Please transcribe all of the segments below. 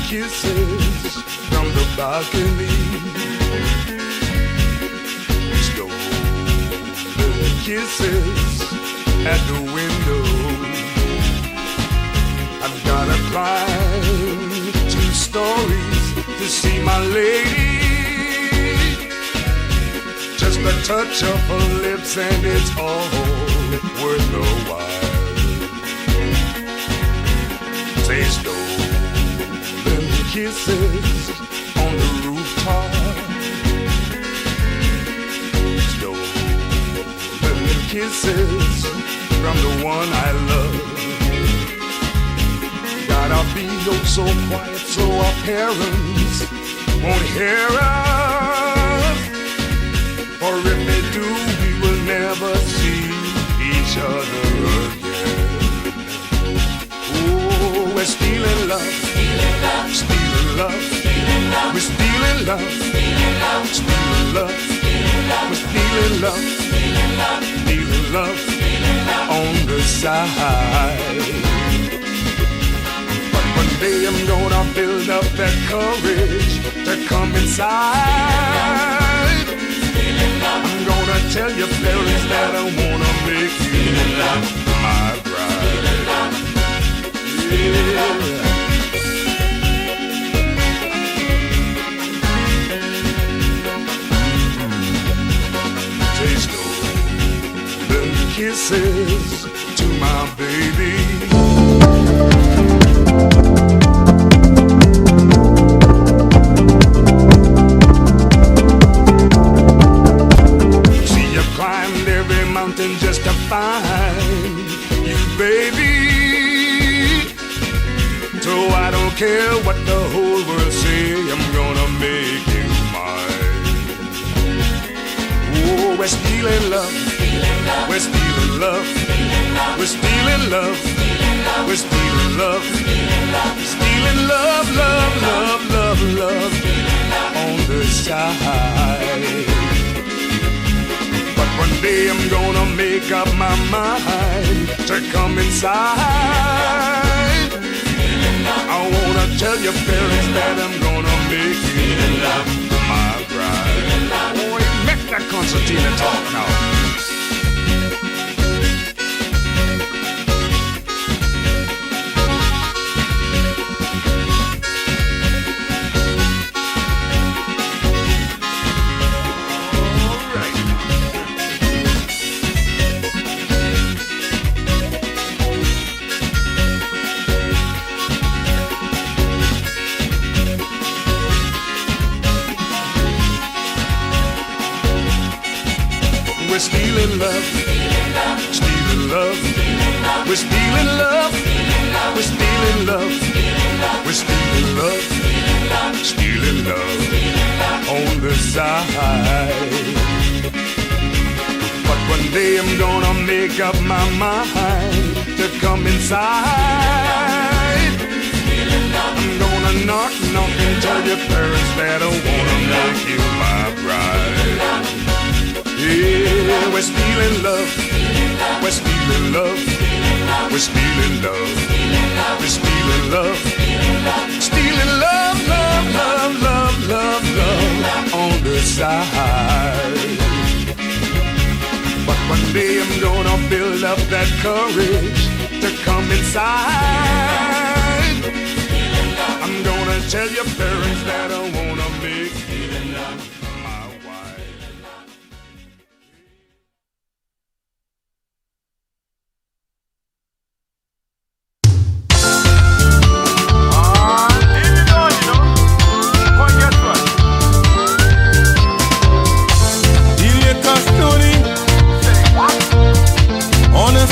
kisses from the balcony. Stolen kisses at the window. I've gotta climb 2 stories to see my lady. Just a touch of her lips and it's all worth the while. Say stolen kisses on the rooftop. Stolen kisses from the one I love. Gotta be oh so quiet so our parents won't hear us. For if they do, we will never see each other again. Oh, we're stealing love, stealing love, stealing love, stealing love. We're stealing love, stealing love, stealing love, stealing love. We're stealing love, stealing love, stealing love, stealing love on the side. But one day I'm gonna build up that courage to come inside. I'm gonna tell your parents that I wanna make you my bride. Yeah. Taste stolen kisses to my baby. Just to find you, baby. So I don't care what the whole world say, I'm gonna make you mine. Oh, we're stealing love, we're stealing love, we're stealing love, we're stealing love, stealing love, love, love, love, love on the side. One day I'm gonna make up my mind to come inside. I wanna tell your parents that I'm gonna make you my bride. Oh, make that concertina talk now. We're stealing love, stealing love, we're stealing love, we're stealing love, we're stealing love, stealing love on the side. But one day I'm gonna make up my mind to come inside. I'm gonna knock, knock and tell your parents that I wanna make you my bride. Yeah, we're stealing love, we're stealing love, we're stealing love, we're stealing love, stealing love, love, love, love, love, love on the side. But one day I'm gonna build up that courage to come inside. I'm gonna tell your parents that I wanna make you my wife.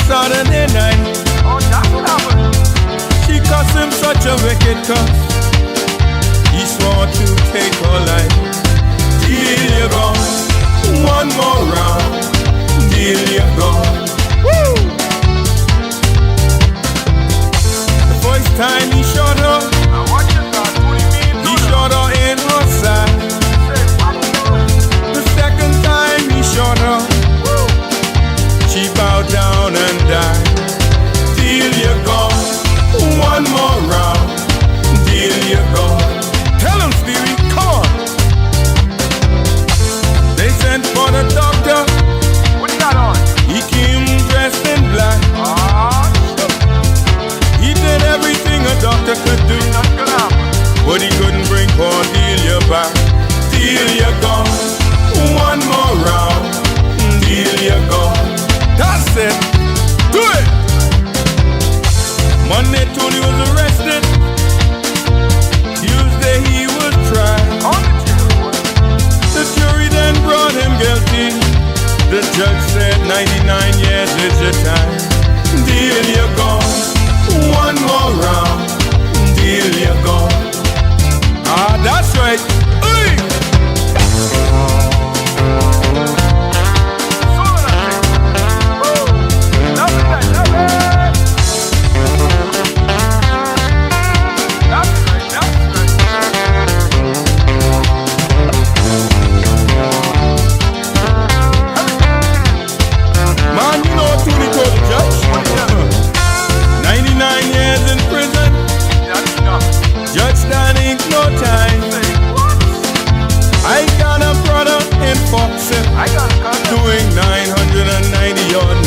Saturday night, oh, that's what happened. She cussed him such a wicked cuss. He swore to take her life. Till you're gone, one more round. Till you're gone. Woo! The first time he shot her, he shot her in her side. The second time he shot her, she bowed down and died. Till you're gone, one more round. Till you're gone. but he couldn't bring Cordelia back. Delia gone, one more round. Delia gone. That's it. Do it. Monday, Tony was arrested. Tuesday he was tried. The jury then brought him guilty. The judge said 99 years is your time. Delia gone, one more round. Delia gone. Ah, that's right. Hey! Man, you know what Tony told the judge? 99 years in prison. Judge standing no time. I got a brother in Foxen doing 990 or 9.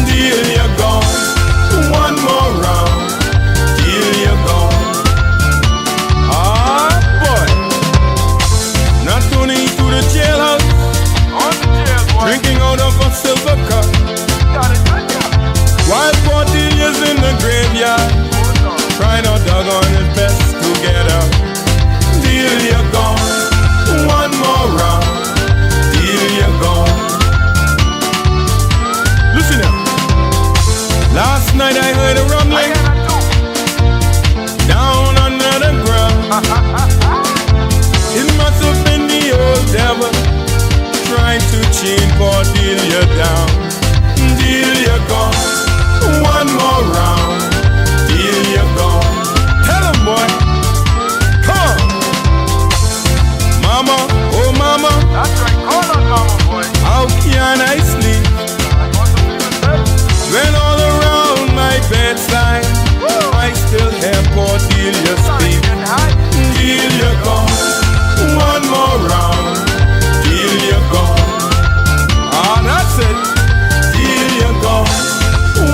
Delia gone, one more round. Delia gone. Ah, boy. Not Tony to the jailhouse, drinking out of a silver cup. While Cordelia's in the graveyard, trying to dug on his best to get out. Delia gone, one more round. Delia gone. Listen up. Last night I heard a rumbling down under the ground. It must have been the old devil trying to chain Cordelia down. Delia gone, one more round. Delia gone. Tell him, boy. Come on. Mama, oh mama. That's right, call on mama, boy. How can I sleep when all around my bedside I still hear Cordelia speak? Delia gone, one more round. Delia gone. Ah, that's it. Delia gone,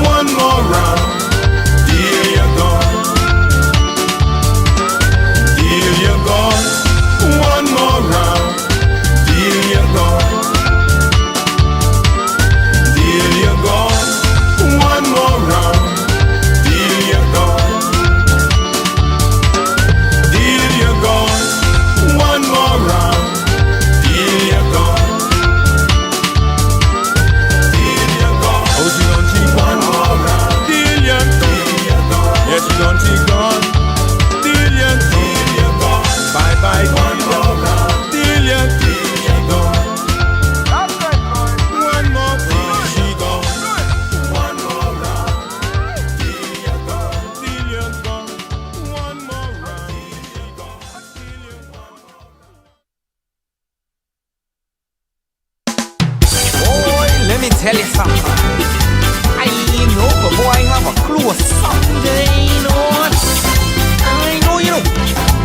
one more round. Delia gone. Delia gone, one more round. Delia gone. Delia gone, one more round. Delia gone. Delia gone, one more round. Delia gone. Delia gone. Oh, she gone, she one more round. Delia gone. Yeah, she gone, she gone. Delia gone. Bye bye, one more round. Delia gone. One more round, she gone. One more round. Delia gone. Delia gone. One more round, she gone. Delia gone. Boy, let me tell you something. I know, but boy, I have a clue of something, you know what? I know you know.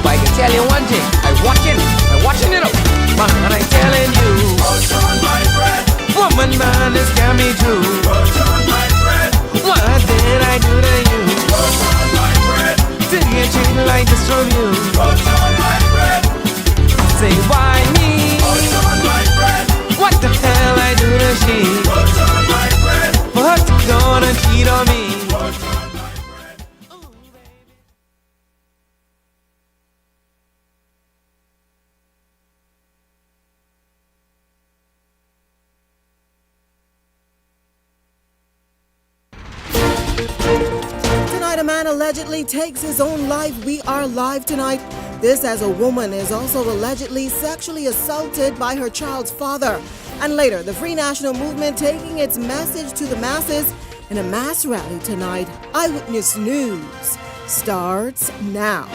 But I can tell you one thing. I'm watching it up. Man, I'm telling you. Put on my bread. Woman, man, this can be true. Put on my bread. What did I do to you? Put on my bread. Did you treat me like this from you? Put on my bread. Say, why me? Put on my bread. What the hell I do to she? Put on my bread. But gonna cheat on me? Put on my bread. Tonight, a man allegedly takes his own life. We are live tonight. This as a woman is also allegedly sexually assaulted by her child's father. And later, the Free National Movement taking its message to the masses in a mass rally tonight. Eyewitness News starts now.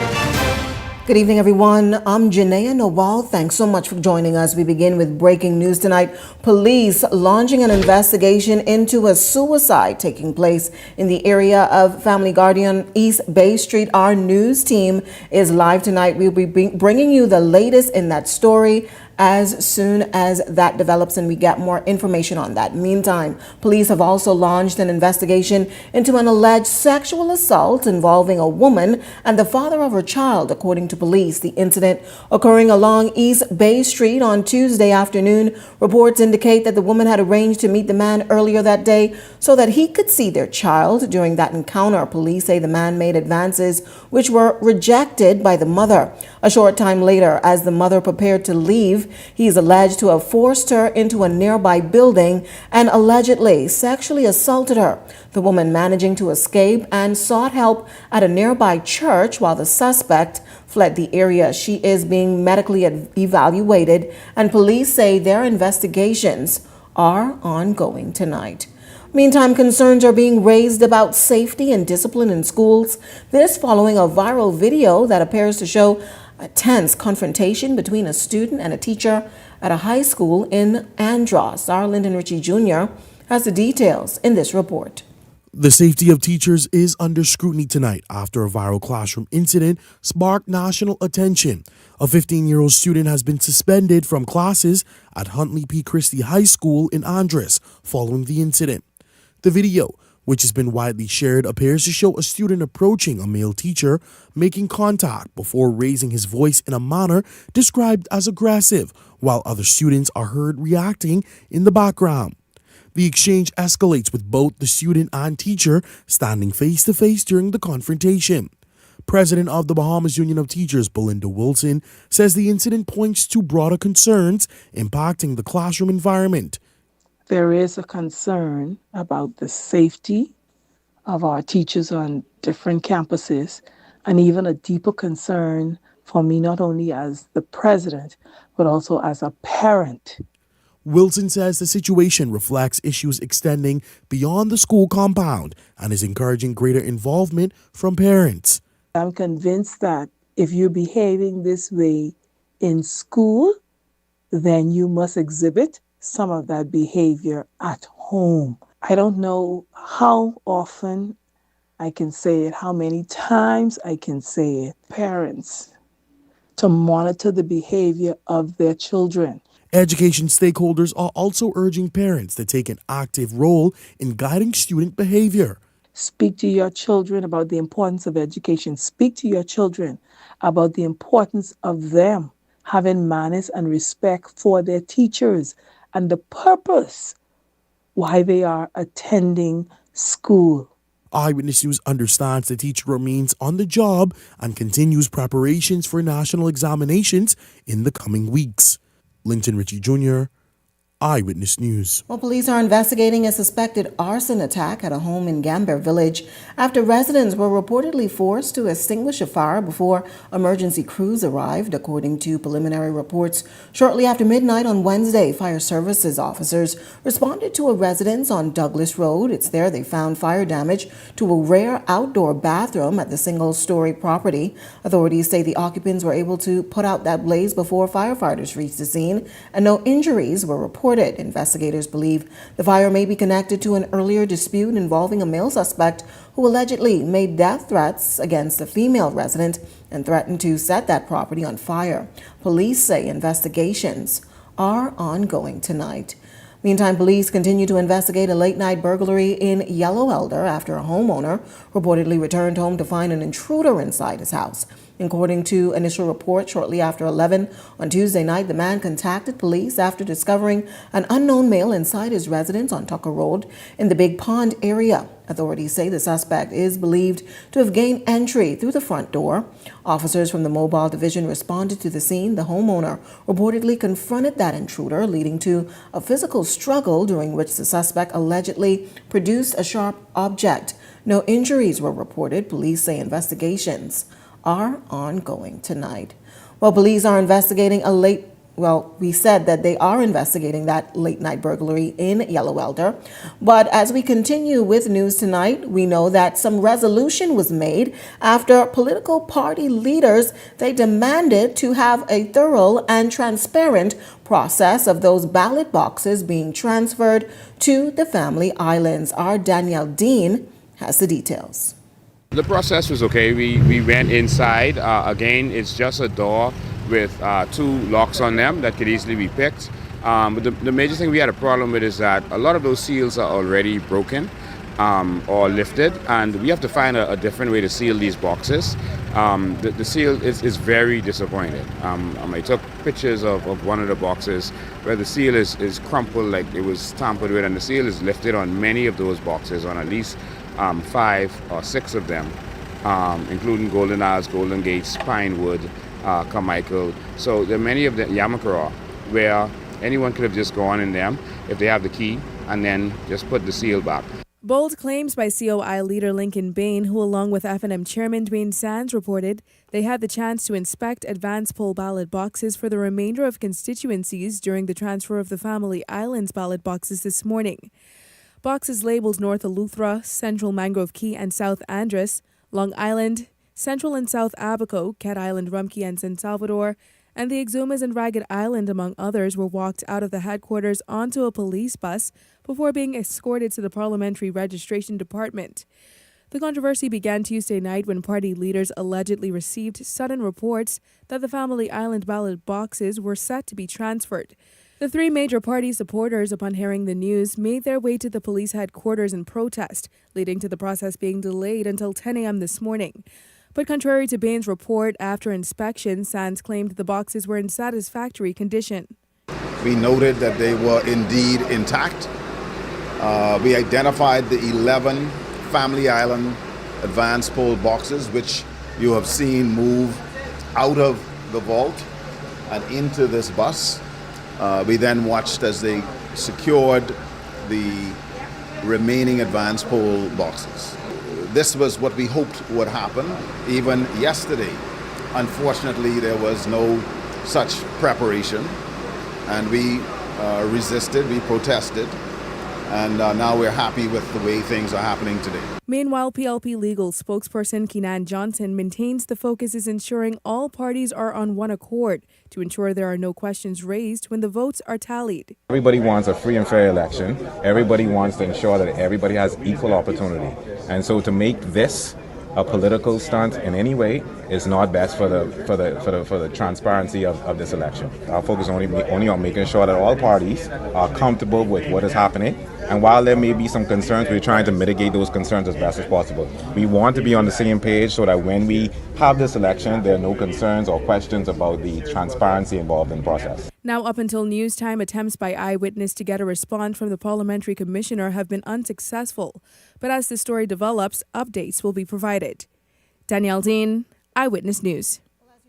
Good evening, everyone. I'm Janaea Nawal. Thanks so much for joining us. We begin with breaking news tonight. Police launching an investigation into a suicide taking place in the area of Family Guardian East Bay Street. Our news team is live tonight. We'll be bringing you the latest in that story as soon as that develops and we get more information on that. Meantime, police have also launched an investigation into an alleged sexual assault involving a woman and the father of her child, according to police. The incident occurring along East Bay Street on Tuesday afternoon. Reports indicate that the woman had arranged to meet the man earlier that day so that he could see their child. During that encounter, police say the man made advances which were rejected by the mother. A short time later, as the mother prepared to leave, he is alleged to have forced her into a nearby building and allegedly sexually assaulted her. The woman managing to escape and sought help at a nearby church while the suspect fled the area. She is being medically evaluated, and police say their investigations are ongoing tonight. Meantime, concerns are being raised about safety and discipline in schools. This following a viral video that appears to show a tense confrontation between a student and a teacher at a high school in Andros. Our Lyndon Ritchie Jr. has the details in this report. The safety of teachers is under scrutiny tonight after a viral classroom incident sparked national attention. A 15-year-old student has been suspended from classes at Huntley P. Christie High School in Andros following the incident. The video, which has been widely shared, appears to show a student approaching a male teacher, making contact before raising his voice in a manner described as aggressive, while other students are heard reacting in the background. The exchange escalates with both the student and teacher standing face to face during the confrontation. President of the Bahamas Union of Teachers, Belinda Wilson, says the incident points to broader concerns impacting the classroom environment. There is a concern about the safety of our teachers on different campuses, and even a deeper concern for me, not only as the president, but also as a parent. Wilson says the situation reflects issues extending beyond the school compound and is encouraging greater involvement from parents. I'm convinced that if you're behaving this way in school, then you must exhibit some of that behavior at home. I don't know how often I can say it, how many times I can say it. Parents, to monitor the behavior of their children. Education stakeholders are also urging parents to take an active role in guiding student behavior. Speak to your children about the importance of education. Speak to your children about the importance of them having manners and respect for their teachers and the purpose why they are attending school. Eyewitness News understands the teacher remains on the job and continues preparations for national examinations in the coming weeks. Linton Ritchie Jr., Eyewitness News. Well, police are investigating a suspected arson attack at a home in Gambier Village after residents were reportedly forced to extinguish a fire before emergency crews arrived, according to preliminary reports. Shortly after midnight on Wednesday, fire services officers responded to a residence on Douglas Road. It's there they found fire damage to a rare outdoor bathroom at the single-story property. Authorities say the occupants were able to put out that blaze before firefighters reached the scene, and no injuries were reported. Investigators believe the fire may be connected to an earlier dispute involving a male suspect who allegedly made death threats against a female resident and threatened to set that property on fire. Police say investigations are ongoing tonight. Meantime, police continue to investigate a late-night burglary in Yellow Elder after a homeowner reportedly returned home to find an intruder inside his house. According to initial reports, shortly after 11 on Tuesday night, the man contacted police after discovering an unknown male inside his residence on Tucker Road in the Big Pond area. Authorities say the suspect is believed to have gained entry through the front door. Officers from the Mobile Division responded to the scene. The homeowner reportedly confronted that intruder, leading to a physical struggle during which the suspect allegedly produced a sharp object. No injuries were reported. Police say investigations are ongoing tonight. Well, police are investigating we said that they are investigating that late-night burglary in Yellow Elder. But as we continue with news tonight, we know that some resolution was made after political party leaders, they demanded to have a thorough and transparent process of those ballot boxes being transferred to the family islands. Our Danielle Dean has the details. The process was okay. We went inside. Again, it's just a door. with 2 locks on them that could easily be picked. But the major thing we had a problem with is that a lot of those seals are already broken or lifted, and we have to find a different way to seal these boxes. The seal is very disappointing. I took pictures of one of the boxes where the seal is crumpled like it was tampered with, and the seal is lifted on many of those boxes, on at least 5 or 6 of them, including Golden Isles, Golden Gates, Pinewood, Carmichael. So there are many of the Yamakara where anyone could have just gone in them if they have the key and then just put the seal back. Bold claims by COI leader Lincoln Bain, who along with FNM chairman Dwayne Sands reported they had the chance to inspect advance poll ballot boxes for the remainder of constituencies during the transfer of the Family Islands ballot boxes this morning. Boxes labeled North Eleuthera, Central Mangrove Key and South Andros, Long Island, Central and South Abaco, Cat Island, Rumkey and San Salvador, and the Exumas and Ragged Island, among others, were walked out of the headquarters onto a police bus before being escorted to the Parliamentary Registration Department. The controversy began Tuesday night when party leaders allegedly received sudden reports that the Family Island ballot boxes were set to be transferred. The 3 major party supporters, upon hearing the news, made their way to the police headquarters in protest, leading to the process being delayed until 10 a.m. this morning. But contrary to Bain's report, after inspection, Sands claimed the boxes were in satisfactory condition. We noted that they were indeed intact. We identified the 11 Family Island advance poll boxes, which you have seen move out of the vault and into this bus. We then watched as they secured the remaining advance poll boxes. This was what we hoped would happen even yesterday. Unfortunately, there was no such preparation, and we resisted, we protested, and now we're happy with the way things are happening today. Meanwhile, PLP legal spokesperson Keenan Johnson maintains the focus is ensuring all parties are on one accord to ensure there are no questions raised when the votes are tallied. Everybody wants a free and fair election. Everybody wants to ensure that everybody has equal opportunity. And so to make this a political stunt in any way is not best for the transparency of this election. Our focus is only on making sure that all parties are comfortable with what is happening. And while there may be some concerns, we're trying to mitigate those concerns as best as possible. We want to be on the same page so that when we have this election, there are no concerns or questions about the transparency involved in the process. Now, up until news time, attempts by Eyewitness to get a response from the parliamentary commissioner have been unsuccessful. But as the story develops, updates will be provided. Danielle Dean, Eyewitness News.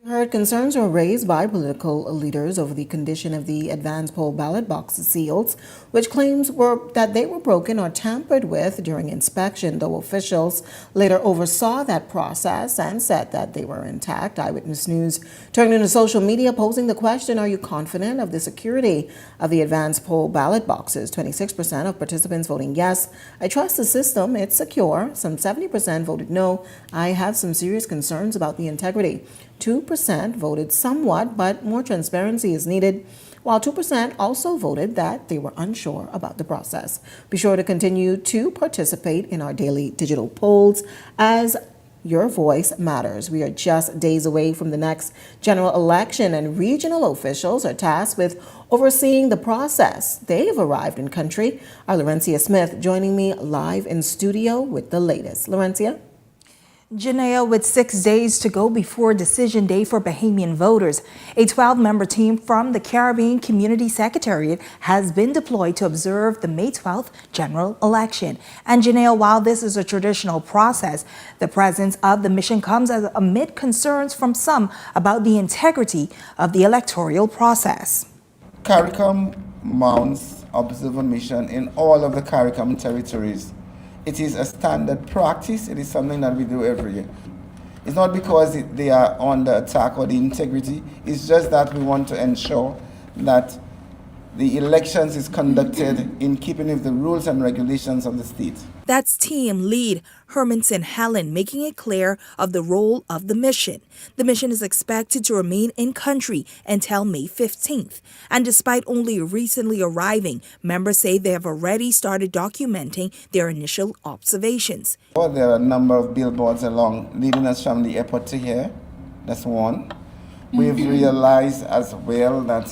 Heard concerns were raised by political leaders over the condition of the advance poll ballot box seals, which claims were that they were broken or tampered with during inspection, though officials later oversaw that process and said that they were intact. Eyewitness News turned into social media posing the question, are you confident of the security of the advance poll ballot boxes? 26% of participants voting yes. I trust the system, it's secure. Some 70% voted no. I have some serious concerns about the integrity. 2% voted somewhat, but more transparency is needed, while 2% also voted that they were unsure about the process. Be sure to continue to participate in our daily digital polls as your voice matters. We are just days away from the next general election, and regional officials are tasked with overseeing the process. They've arrived in country. Our Laurencia Smith joining me live in studio with the latest. Laurencia? Janelle, with 6 days to go before decision day for Bahamian voters, a 12-member team from the Caribbean Community Secretariat has been deployed to observe the May 12th general election. And Janelle, while this is a traditional process, the presence of the mission comes amid concerns from some about the integrity of the electoral process. CARICOM mounts observer mission in all of the CARICOM territories. It is a standard practice. It is something that we do every year. It's not because they are under attack or the integrity. It's just that we want to ensure that the elections is conducted in keeping with the rules and regulations of the state. That's team lead Hermanson Helen making it clear of the role of the mission. The mission is expected to remain in country until May 15th. And despite only recently arriving, members say they have already started documenting their initial observations. Well, there are a number of billboards along leading us from the airport to here. That's one. We've realized as well that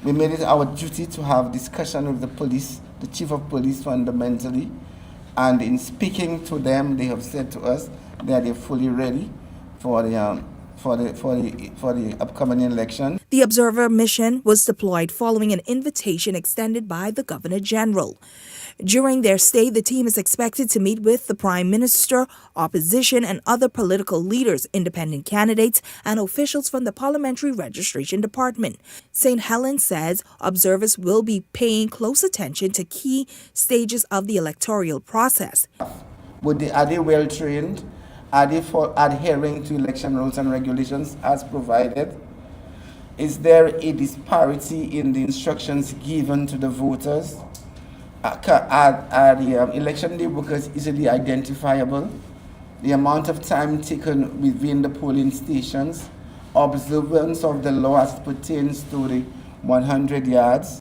we made it our duty to have discussion with the police, the chief of police fundamentally, and in speaking to them, they have said to us that they're fully ready for the upcoming election. The observer mission was deployed following an invitation extended by the Governor General. During their stay, the team is expected to meet with the Prime Minister, opposition, and other political leaders, independent candidates, and officials from the Parliamentary Registration Department. St. Helens says observers will be paying close attention to key stages of the electoral process. Are they well trained? Are they adhering to election rules and regulations as provided? Is there a disparity in the instructions given to the voters? Are the election day workers easily identifiable? The amount of time taken within the polling stations, observance of the law as pertains to the 100 yards.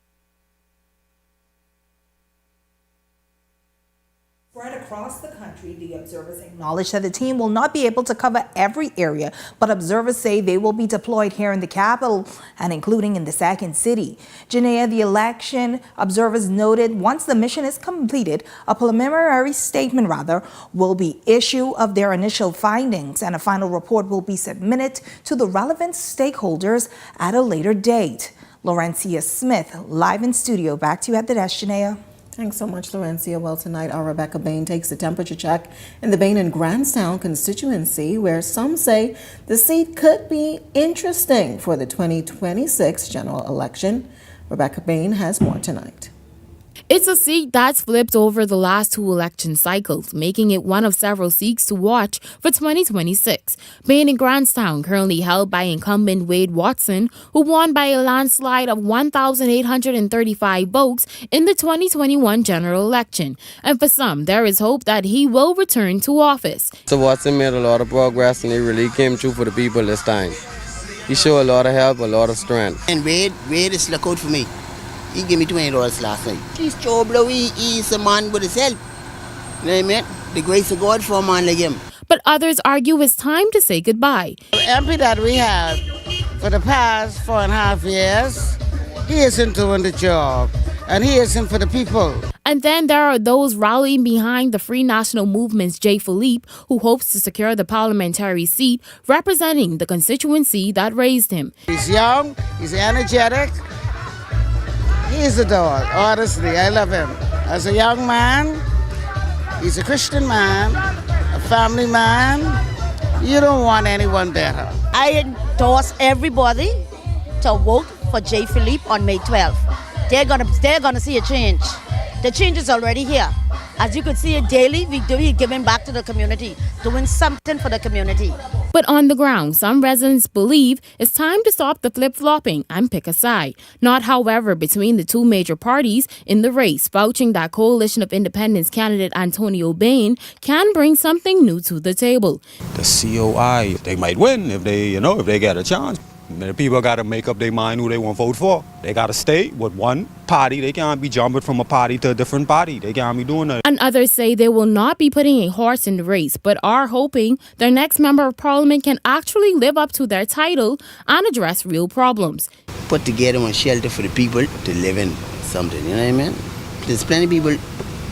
Spread across the country, the observers acknowledge that the team will not be able to cover every area, but observers say they will be deployed here in the capital and including in the second city. Janaea, the election observers noted once the mission is completed, a preliminary statement will be issued of their initial findings, and a final report will be submitted to the relevant stakeholders at a later date. Laurencia Smith, live in studio. Back to you at the desk, Janaea. Thanks so much, Laurencia. Well, tonight our Rebecca Bain takes a temperature check in the Bain and Grandstown constituency, where some say the seat could be interesting for the 2026 general election. Rebecca Bain has more tonight. It's a seat that's flipped over the last two election cycles, making it one of several seats to watch for 2026. Bain and Grandstown, currently held by incumbent Wade Watson, who won by a landslide of 1,835 votes in the 2021 general election. And for some, there is hope that he will return to office. So Watson made a lot of progress, and he really came through for the people this time. He showed a lot of help, a lot of strength. And Wade is look out for me. He gave me $20 last night. He's Joe Blowy. He's a man with his help. You know what I mean? The grace of God for a man like him. But others argue it's time to say goodbye. The MP that we have for the past 4.5 years, he isn't doing the job. And he isn't for the people. And then there are those rallying behind the Free National Movement's Jay Philippe, who hopes to secure the parliamentary seat representing the constituency that raised him. He's young, he's energetic. He's a doll, honestly, I love him. As a young man, he's a Christian man, a family man. You don't want anyone better. I endorse everybody to vote for Jay Philippe on May 12th. They're gonna see a change. The change is already here. As you could see it daily, we're giving back to the community, doing something for the community. But on the ground, some residents believe it's time to stop the flip-flopping and pick a side. Not, however, between the two major parties in the race, vouching that Coalition of Independence candidate Antonio Bain can bring something new to the table. The COI, they might win if they get a chance. The people got to make up their mind who they want to vote for. They got to stay with one party. They can't be jumping from a party to a different party. They can't be doing that. And others say they will not be putting a horse in the race, but are hoping their next member of parliament can actually live up to their title and address real problems. Put together one shelter for the people to live in something, you know what I mean? There's plenty of people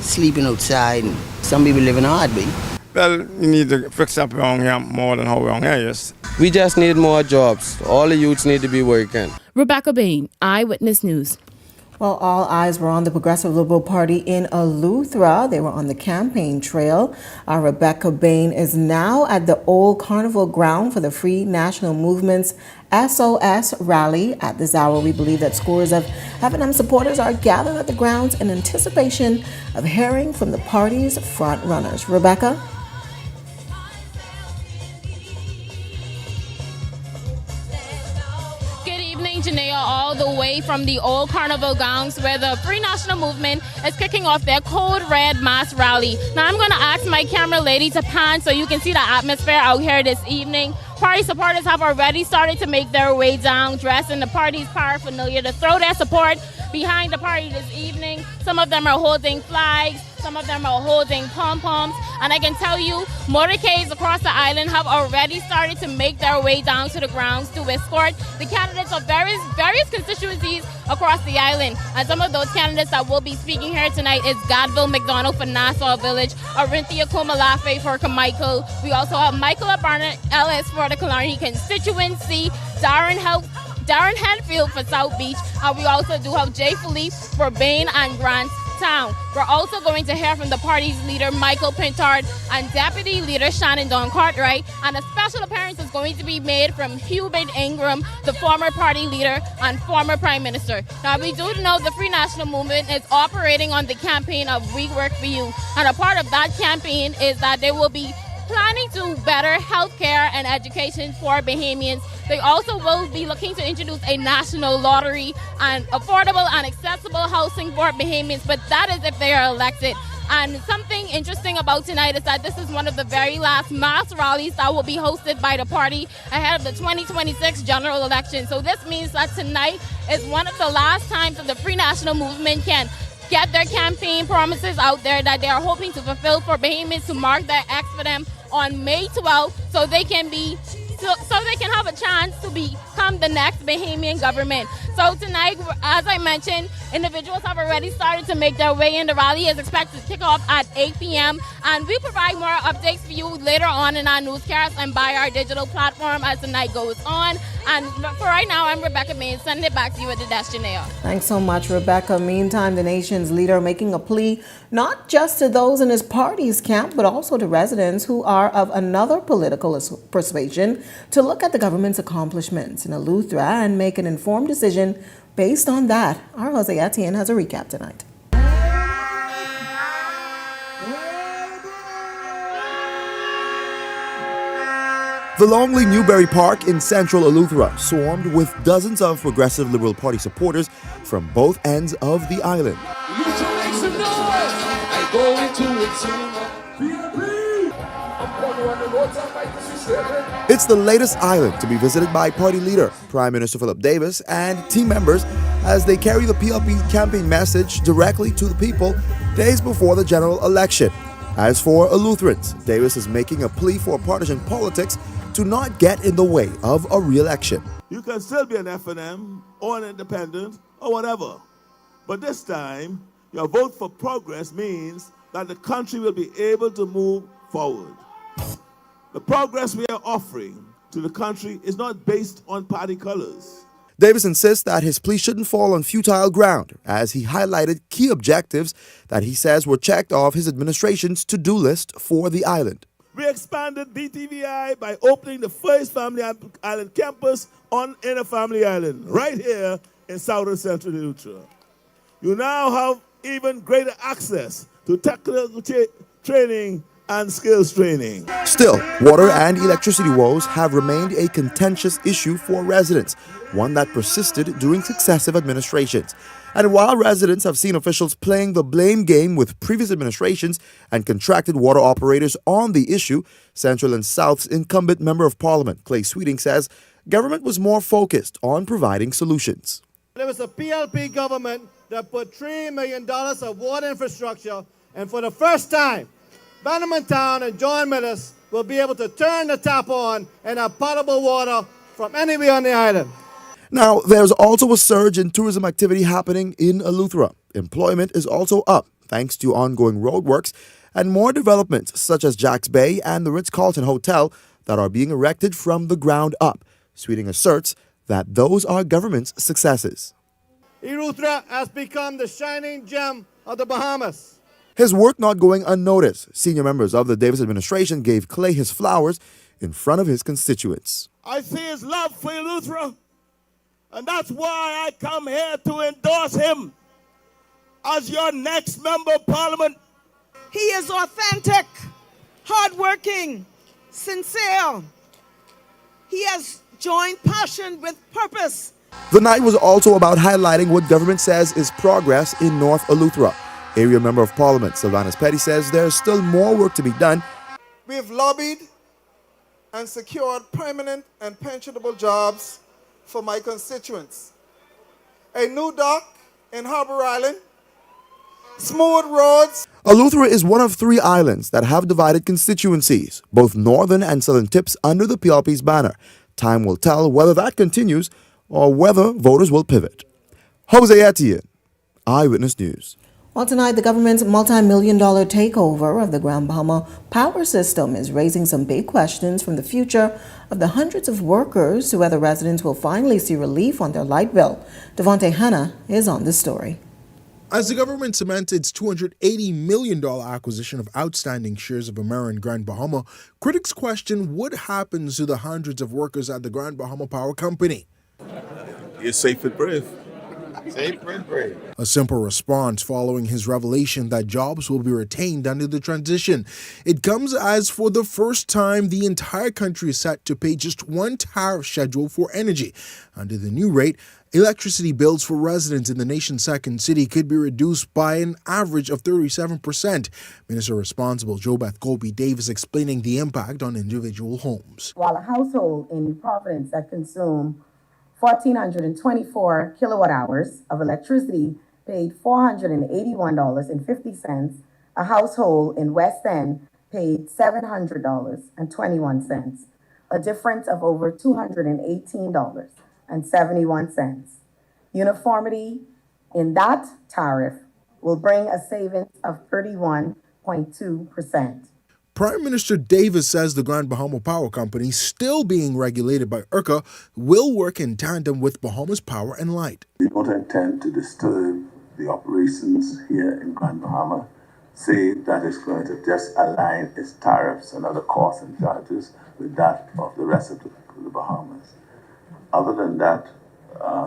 sleeping outside and some people living hard, baby. Well, you need to fix up around here more than how around here is. We just need more jobs. All the youths need to be working. Rebecca Bain, Eyewitness News. Well, all eyes were on the Progressive Liberal Party in Eleuthera. They were on the campaign trail. Rebecca Bain is now at the Old Carnival Ground for the Free National Movement's SOS rally. At this hour, we believe that scores of F&M supporters are gathered at the grounds in anticipation of hearing from the party's front runners. Rebecca? Janaea, all the way from the Old Carnival Grounds where the Free National Movement is kicking off their Code Red mass rally. Now I'm going to ask my camera lady to pan so you can see the atmosphere out here this evening. Party supporters have already started to make their way down, dressed in the party's paraphernalia to throw their support behind the party this evening. Some of them are holding flags. Some of them are holding pom-poms. And I can tell you, motorcades across the island have already started to make their way down to the grounds to escort the candidates of various constituencies across the island. And some of those candidates that will be speaking here tonight is Godville McDonald for Nassau Village, Arinthia Kumalafe for Carmichael. We also have Michael Barnett Ellis for the Killarney constituency, Darren Henfield for South Beach, and we also do have Jay Philippe for Bain and Grantstown. We're also going to hear from the party's leader, Michael Pintard, and Deputy Leader Shannon Don Cartwright, and a special appearance is going to be made from Hubert Ingram, the former party leader and former Prime Minister. Now, we do know the Free National Movement is operating on the campaign of We Work For You, and a part of that campaign is that they will be planning to better healthcare and education for Bahamians. They also will be looking to introduce a national lottery and affordable and accessible housing for Bahamians, but that is if they are elected. And something interesting about tonight is that this is one of the very last mass rallies that will be hosted by the party ahead of the 2026 general election. So this means that tonight is one of the last times that the Free National Movement can get their campaign promises out there that they are hoping to fulfill for Bahamians to mark their X for them on May 12th so they can have a chance to become the next Bahamian government. So tonight, as I mentioned, individuals have already started to make their way in. The rally is expected to kick off at 8 p.m. and we provide more updates for you later on in our newscasts and by our digital platform as the night goes on. And for right now, I'm Rebecca Bain. Send it back to you at the desk, Janelle. Thanks so much, Rebecca. Meantime, the nation's leader making a plea not just to those in his party's camp, but also to residents who are of another political persuasion to look at the government's accomplishments in Eleuthera and make an informed decision based on that. Our Jose Etienne has a recap tonight. The Longley Newberry Park in central Eleuthera swarmed with dozens of Progressive Liberal Party supporters from both ends of the island. It's the latest island to be visited by party leader, Prime Minister Philip Davis, and team members as they carry the PLP campaign message directly to the people days before the general election. As for Eleutherans, Davis is making a plea for partisan politics to not get in the way of a re-election. You can still be an FNM or an independent or whatever, but this time your vote for progress means that the country will be able to move forward. The progress we are offering to the country is not based on party colors. Davis insists that his plea shouldn't fall on futile ground, as he highlighted key objectives that he says were checked off his administration's to-do list for the island. We expanded BTVI by opening the first Family Island campus on Inner Family Island, right here in southern central Eleuthera. You now have even greater access to technical training and skills training. Still, water and electricity woes have remained a contentious issue for residents, one that persisted during successive administrations. And while residents have seen officials playing the blame game with previous administrations and contracted water operators on the issue, Central and South's incumbent Member of Parliament, Clay Sweeting, says government was more focused on providing solutions. There was a PLP government that put $3 million of water infrastructure, and for the first time, Bannerman Town and John Millis will be able to turn the tap on and have potable water from anywhere on the island. Now, there's also a surge in tourism activity happening in Eleuthera. Employment is also up thanks to ongoing roadworks and more developments such as Jack's Bay and the Ritz-Carlton Hotel that are being erected from the ground up. Sweeting asserts that those are government's successes. Eleuthera has become the shining gem of the Bahamas. His work not going unnoticed. Senior members of the Davis administration gave Clay his flowers in front of his constituents. I see his love for Eleuthera, and that's why I come here to endorse him as your next Member of Parliament. He is authentic, hardworking, sincere. He has joined passion with purpose. The night was also about highlighting what government says is progress in North Eleuthera. Area Member of Parliament Sylvanus Petty says there's still more work to be done. We've lobbied and secured permanent and pensionable jobs for my constituents. A new dock in Harbour Island, smooth roads. Eleuthera is one of 3 islands that have divided constituencies, both northern and southern tips under the PRP's banner. Time will tell whether that continues or whether voters will pivot. Jose Etienne, Eyewitness News. Well, tonight, the government's multi-million-dollar takeover of the Grand Bahama power system is raising some big questions from the future of the hundreds of workers to whether residents will finally see relief on their light bill. Devontae Hanna is on the story. As the government cements its $280 million acquisition of outstanding shares of Emera in Grand Bahama, critics question what happens to the hundreds of workers at the Grand Bahama Power Company. You're safe and brave. A simple response following his revelation that jobs will be retained under the transition. It comes as for the first time the entire country is set to pay just one tariff schedule for energy. Under the new rate, electricity bills for residents in the nation's second city could be reduced by an average of 37%. Minister responsible JoBeth Colby Davis explaining the impact on individual homes. While a household in Providence that consume 1,424 kilowatt hours of electricity paid $481.50, a household in West End paid $700.21, a difference of over $218.71. Uniformity in that tariff will bring a savings of 31.2%. Prime Minister Davis says the Grand Bahama Power Company, still being regulated by IRCA, will work in tandem with Bahamas Power and Light. We don't intend to disturb the operations here in Grand Bahama, save that it's going to just align its tariffs and other costs and charges with that of the rest of the Bahamas. Other than that,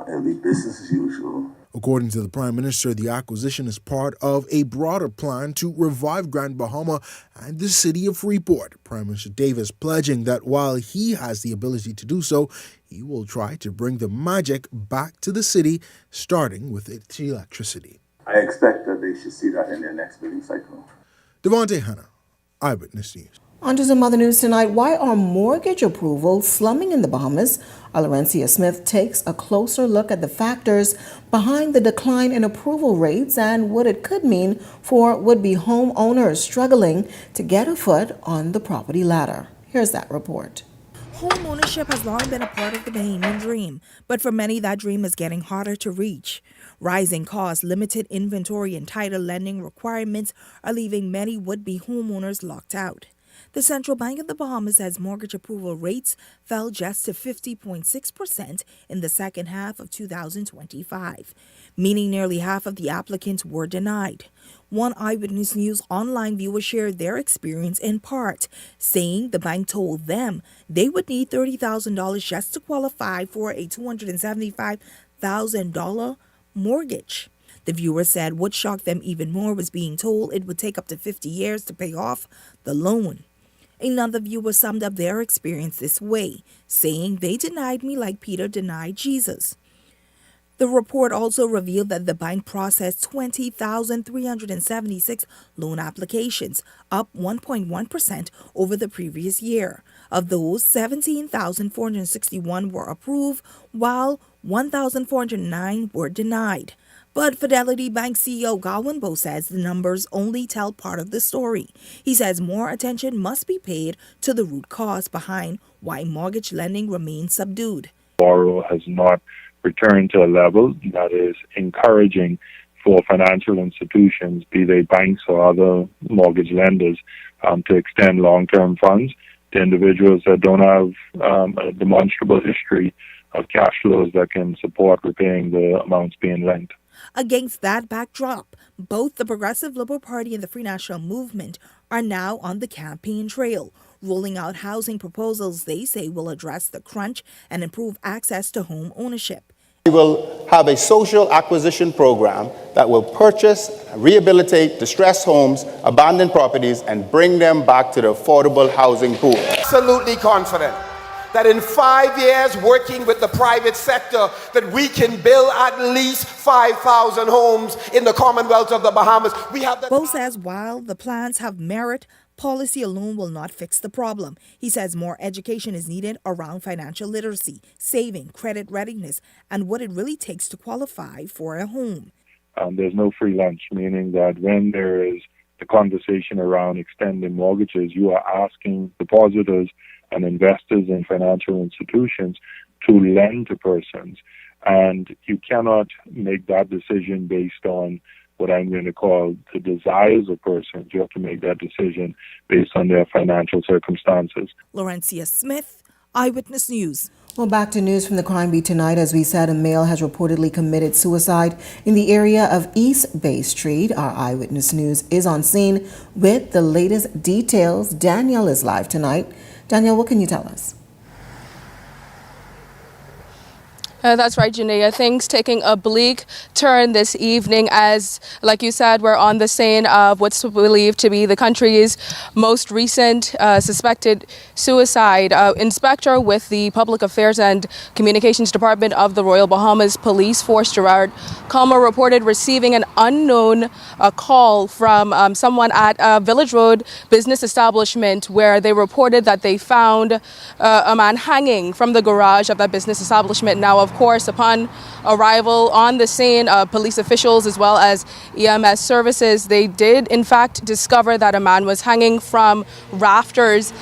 it'll be business as usual. According to the Prime Minister, the acquisition is part of a broader plan to revive Grand Bahama and the city of Freeport. Prime Minister Davis pledging that while he has the ability to do so, he will try to bring the magic back to the city, starting with its electricity. I expect that they should see that in their next bidding cycle. Devontae Hanna, Eyewitness News. On to some other news tonight. Why are mortgage approvals slumming in the Bahamas? Laurencia Smith takes a closer look at the factors behind the decline in approval rates and what it could mean for would-be homeowners struggling to get a foot on the property ladder. Here's that report. Home ownership has long been a part of the Bahamian dream, but for many that dream is getting harder to reach. Rising costs, limited inventory, and tighter lending requirements are leaving many would-be homeowners locked out. The Central Bank of the Bahamas says mortgage approval rates fell just to 50.6% in the second half of 2025, meaning nearly half of the applicants were denied. One Eyewitness News online viewer shared their experience in part, saying the bank told them they would need $30,000 just to qualify for a $275,000 mortgage. The viewer said what shocked them even more was being told it would take up to 50 years to pay off the loan. Another viewer summed up their experience this way, saying they denied me like Peter denied Jesus. The report also revealed that the bank processed 20,376 loan applications, up 1.1% over the previous year. Of those, 17,461 were approved, while 1,409 were denied. But Fidelity Bank CEO Galwin Bo says the numbers only tell part of the story. He says more attention must be paid to the root cause behind why mortgage lending remains subdued. Borrow has not returned to a level that is encouraging for financial institutions, be they banks or other mortgage lenders, to extend long-term funds to individuals that don't have a demonstrable history of cash flows that can support repaying the amounts being lent. Against that backdrop, both the Progressive Liberal Party and the Free National Movement are now on the campaign trail, rolling out housing proposals they say will address the crunch and improve access to home ownership. We will have a social acquisition program that will purchase, rehabilitate distressed homes, abandoned properties, and bring them back to the affordable housing pool. Absolutely confident that in 5 years, working with the private sector, that we can build at least 5,000 homes in the Commonwealth of the Bahamas. Bo says while the plans have merit, policy alone will not fix the problem. He says more education is needed around financial literacy, saving, credit readiness, and what it really takes to qualify for a home. There's no free lunch, meaning that when there is the conversation around extending mortgages, you are asking depositors and investors in financial institutions to lend to persons. And you cannot make that decision based on what I'm going to call the desires of persons. You have to make that decision based on their financial circumstances. Laurencia Smith, Eyewitness News. Well, back to news from the crime beat tonight. As we said, a male has reportedly committed suicide in the area of East Bay Street. Our Eyewitness News is on scene with the latest details. Danielle is live tonight. Danielle, what can you tell us? That's right, Janaea. Things taking a bleak turn this evening as, like you said, we're on the scene of what's believed to be the country's most recent suspected suicide. Inspector with the Public Affairs and Communications Department of the Royal Bahamas Police Force, Gerard Calmer, reported receiving an unknown call from someone at a Village Road business establishment where they reported that they found a man hanging from the garage of that business establishment. Now, of course, upon arrival on the scene, police officials as well as EMS services, they did in fact discover that a man was hanging from rafters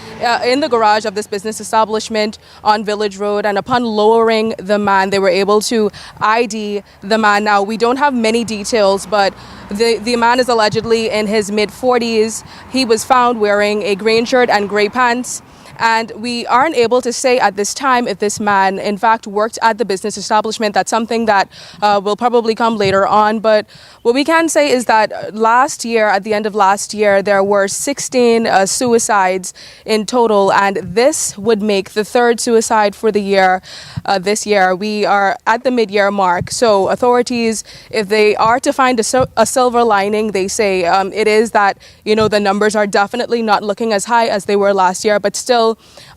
in the garage of this business establishment on Village Road. And upon lowering the man, they were able to ID the man. Now, we don't have many details, but the man is allegedly in his mid-40s. He was found wearing a green shirt and gray pants. And we aren't able to say at this time if this man, in fact, worked at the business establishment. That's something that will probably come later on. But what we can say is that last year, at the end of last year, there were 16 suicides in total. And this would make the third suicide for the year this year. We are at the mid-year mark. So authorities, if they are to find a silver lining, they say it is that, the numbers are definitely not looking as high as they were last year. But still,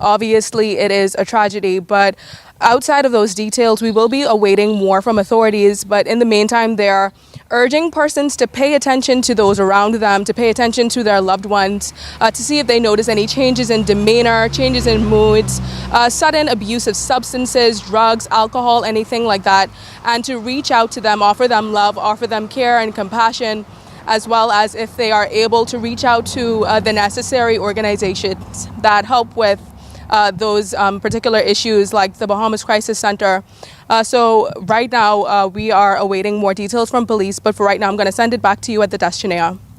obviously, it is a tragedy. But outside of those details, we will be awaiting more from authorities. But in the meantime, they're urging persons to pay attention to those around them, to pay attention to their loved ones, to see if they notice any changes in demeanor, changes in moods, sudden abuse of substances, drugs, alcohol, anything like that, and to reach out to them, offer them love, offer them care and compassion, as well as if they are able to reach out to the necessary organizations that help with those particular issues like the Bahamas Crisis Center. So right now we are awaiting more details from police, but for right now I'm going to send it back to you at the desk,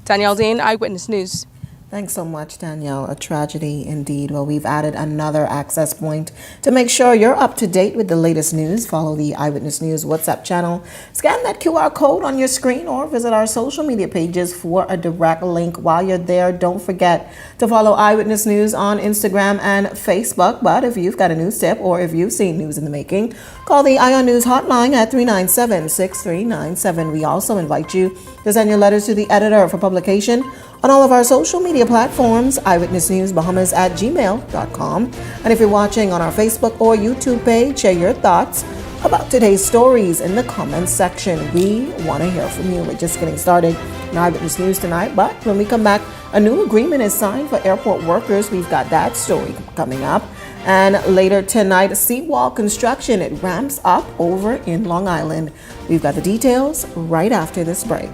Danielle Dean, Eyewitness News. Thanks so much, Danielle. A tragedy indeed. Well, we've added another access point to make sure you're up to date with the latest news. Follow the Eyewitness News WhatsApp channel. Scan that QR code on your screen or visit our social media pages for a direct link. While you're there, don't forget to follow Eyewitness News on Instagram and Facebook. But if you've got a news tip or if you've seen news in the making, call the Eye on News hotline at 397-6397. We also invite you to send your letters to the editor for publication on all of our social media platforms, eyewitnessnewsbahamas@gmail.com. And if you're watching on our Facebook or YouTube page, share your thoughts about today's stories in the comments section. We want to hear from you. We're just getting started in Eyewitness News tonight, but when we come back, a new agreement is signed for airport workers. We've got that story coming up. And later tonight, seawall construction, it ramps up over in Long Island. We've got the details right after this break.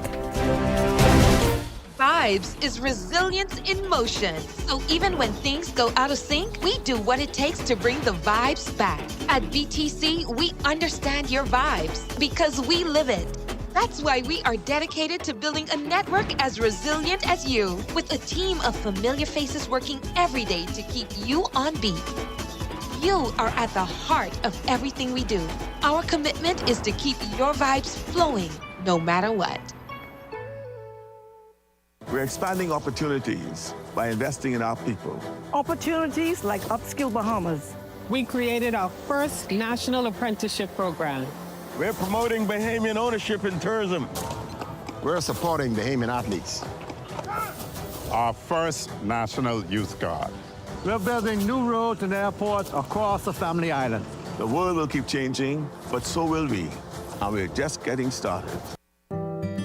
Vibes is resilience in motion. So even when things go out of sync, we do what it takes to bring the vibes back. At BTC, we understand your vibes because we live it. That's why we are dedicated to building a network as resilient as you, with a team of familiar faces working every day to keep you on beat. You are at the heart of everything we do. Our commitment is to keep your vibes flowing, no matter what. We're expanding opportunities by investing in our people. Opportunities like Upskill Bahamas. We created our first national apprenticeship program. We're promoting Bahamian ownership in tourism. We're supporting Bahamian athletes. Our first National Youth Guard. We're building new roads and airports across the Family Island. The world will keep changing, but so will we. And we're just getting started.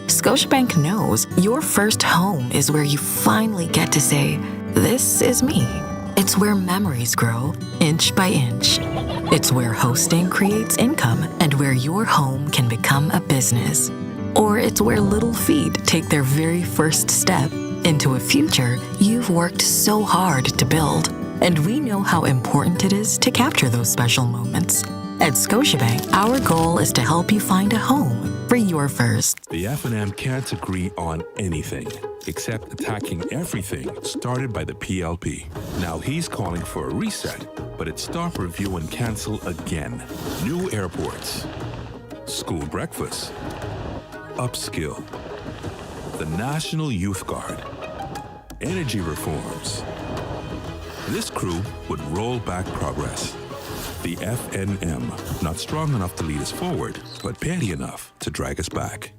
Scotiabank knows your first home is where you finally get to say, "This is me." It's where memories grow inch by inch. It's where hosting creates income and where your home can become a business. Or it's where little feet take their very first step into a future you've worked so hard to build. And we know how important it is to capture those special moments. At Scotiabank, our goal is to help you find a home for your first. The F&M can't agree on anything except attacking everything started by the PLP. Now he's calling for a reset, but it's stop, review, and cancel again. New airports, school breakfast, upskill, the National Youth Guard, energy reforms. This crew would roll back progress. The FNM, not strong enough to lead us forward, but petty enough to drag us back.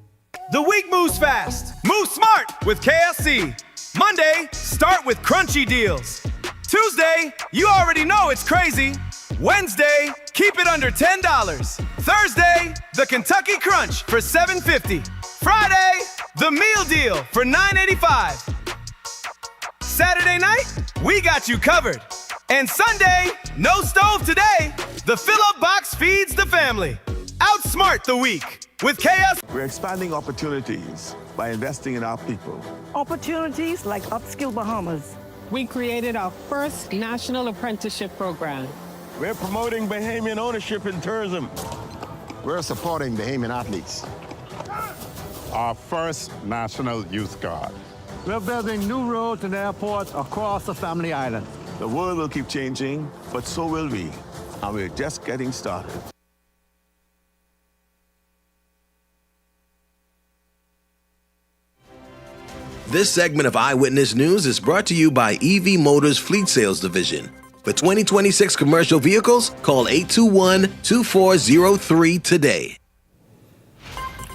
The week moves fast. Move smart with KFC. Monday, start with crunchy deals. Tuesday, you already know it's crazy. Wednesday, keep it under $10. Thursday, the Kentucky Crunch for $7.50. Friday, the meal deal for $9.85. Saturday night, we got you covered. And Sunday, no stove today. The fill-up box feeds the family. Outsmart the week with KS. We're expanding opportunities by investing in our people. Opportunities like Upskill Bahamas. We created our first national apprenticeship program. We're promoting Bahamian ownership in tourism. We're supporting Bahamian athletes. Our first National Youth Guard. We're building new roads and airports across the Family Island. The world will keep changing, but so will we. And we're just getting started. This segment of Eyewitness News is brought to you by EV Motors Fleet Sales Division. For 2026 commercial vehicles, call 821-2403 today.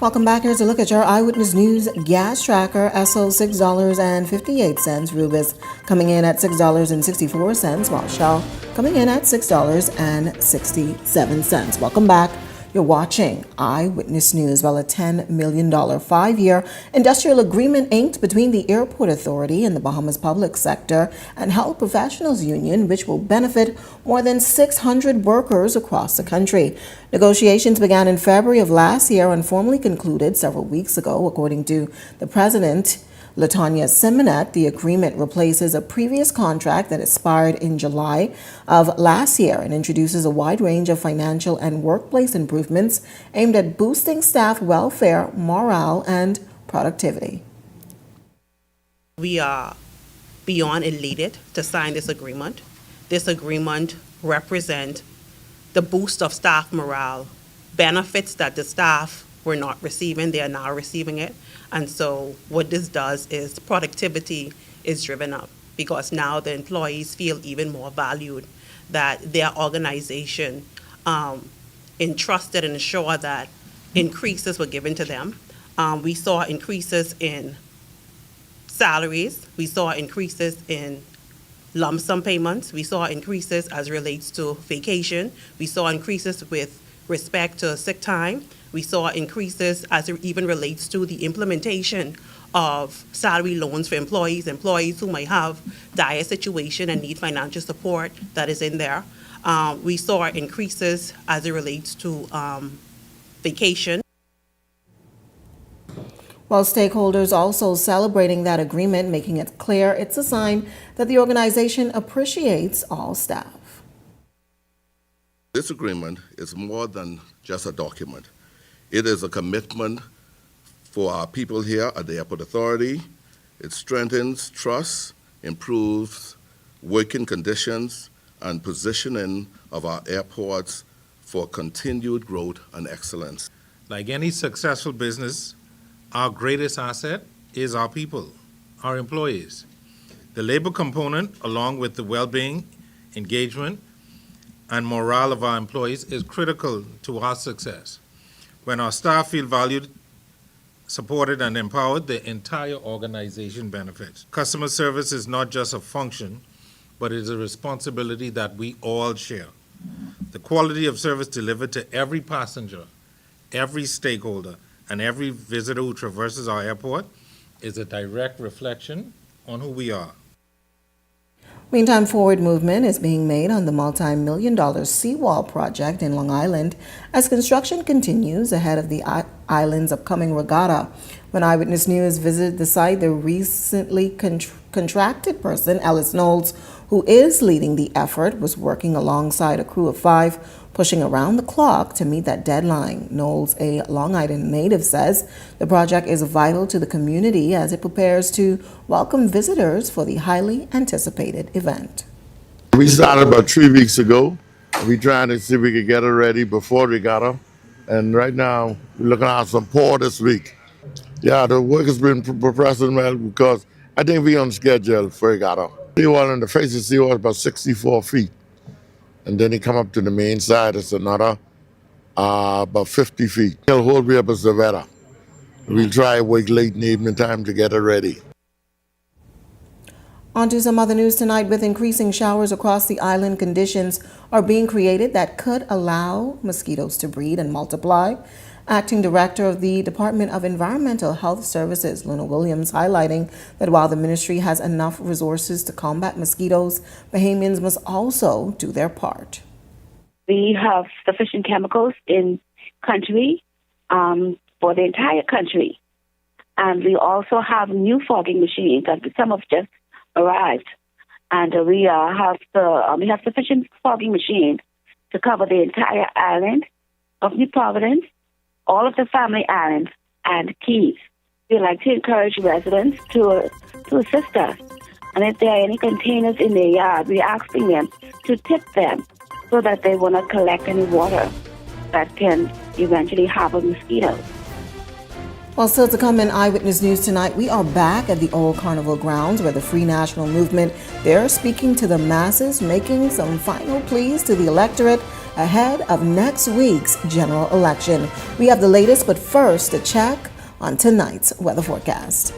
Welcome back. Here's a look at your Eyewitness News gas tracker. Esso $6.58. Rubis coming in at $6.64, while Shell coming in at $6.67. Welcome back. You're watching Eyewitness News. Well, a $10 million 5-year industrial agreement inked between the Airport Authority and the Bahamas Public Sector and Health Professionals Union, which will benefit more than 600 workers across the country. Negotiations began in February of last year and formally concluded several weeks ago. According to the president, Latanya Simonet, the agreement replaces a previous contract that expired in July of last year and introduces a wide range of financial and workplace improvements aimed at boosting staff welfare, morale, and productivity. We are beyond elated to sign this agreement. This agreement represents the boost of staff morale, benefits that the staff were not receiving, they are now receiving it. And so what this does is productivity is driven up because now the employees feel even more valued, that their organization entrusted and ensured that increases were given to them. We saw increases in salaries. We saw increases in lump sum payments. We saw increases as relates to vacation. We saw increases with respect to sick time. We saw increases as it even relates to the implementation of salary loans for employees who might have dire situation and need financial support that is in there. We saw increases as it relates to vacation. While stakeholders also celebrating that agreement, making it clear it's a sign that the organization appreciates all staff. This agreement is more than just a document. It is a commitment for our people here at the Airport Authority. It strengthens trust, improves working conditions, and positioning of our airports for continued growth and excellence. Like any successful business, our greatest asset is our people, our employees. The labor component, along with the well-being, engagement, and morale of our employees is critical to our success. When our staff feel valued, supported, and empowered, the entire organization benefits. Customer service is not just a function, but it is a responsibility that we all share. The quality of service delivered to every passenger, every stakeholder, and every visitor who traverses our airport is a direct reflection on who we are. Meantime, forward movement is being made on the multi-million-dollar seawall project in Long Island as construction continues ahead of the Island's upcoming regatta. When Eyewitness News visited the site, the recently contracted person, Ellis Knowles, who is leading the effort, was working alongside a crew of 5, pushing around the clock to meet that deadline. Knowles, a Long Island native, says the project is vital to the community as it prepares to welcome visitors for the highly anticipated event. We started about 3 weeks ago. We're trying to see if we could get it ready before regatta. And right now, we're looking at some pour this week. Yeah, the work has been progressing well because I think we're on schedule for regatta. Seawall in the face of seawall is about 64 feet. And then you come up to the main side, it's another about 50 feet. The whole way up is the weather. We'll try to wake late in the evening time to get it ready. On to some other news tonight. With increasing showers across the island, conditions are being created that could allow mosquitoes to breed and multiply. Acting Director of the Department of Environmental Health Services, Luna Williams, highlighting that while the ministry has enough resources to combat mosquitoes, Bahamians must also do their part. We have sufficient chemicals in country for the entire country. And we also have new fogging machines that some have just arrived. And we have sufficient fogging machines to cover the entire island of New Providence, all of the family islands, and Keys. We'd like to encourage residents to assist us. And if there are any containers in their yard, we're asking them to tip them so that they will not collect any water that can eventually harbor mosquitoes. Well, still to come in Eyewitness News tonight, we are back at the Old Carnival grounds where the Free National Movement, they're speaking to the masses, making some final pleas to the electorate ahead of next week's general election. We have the latest, but first, a check on tonight's weather forecast.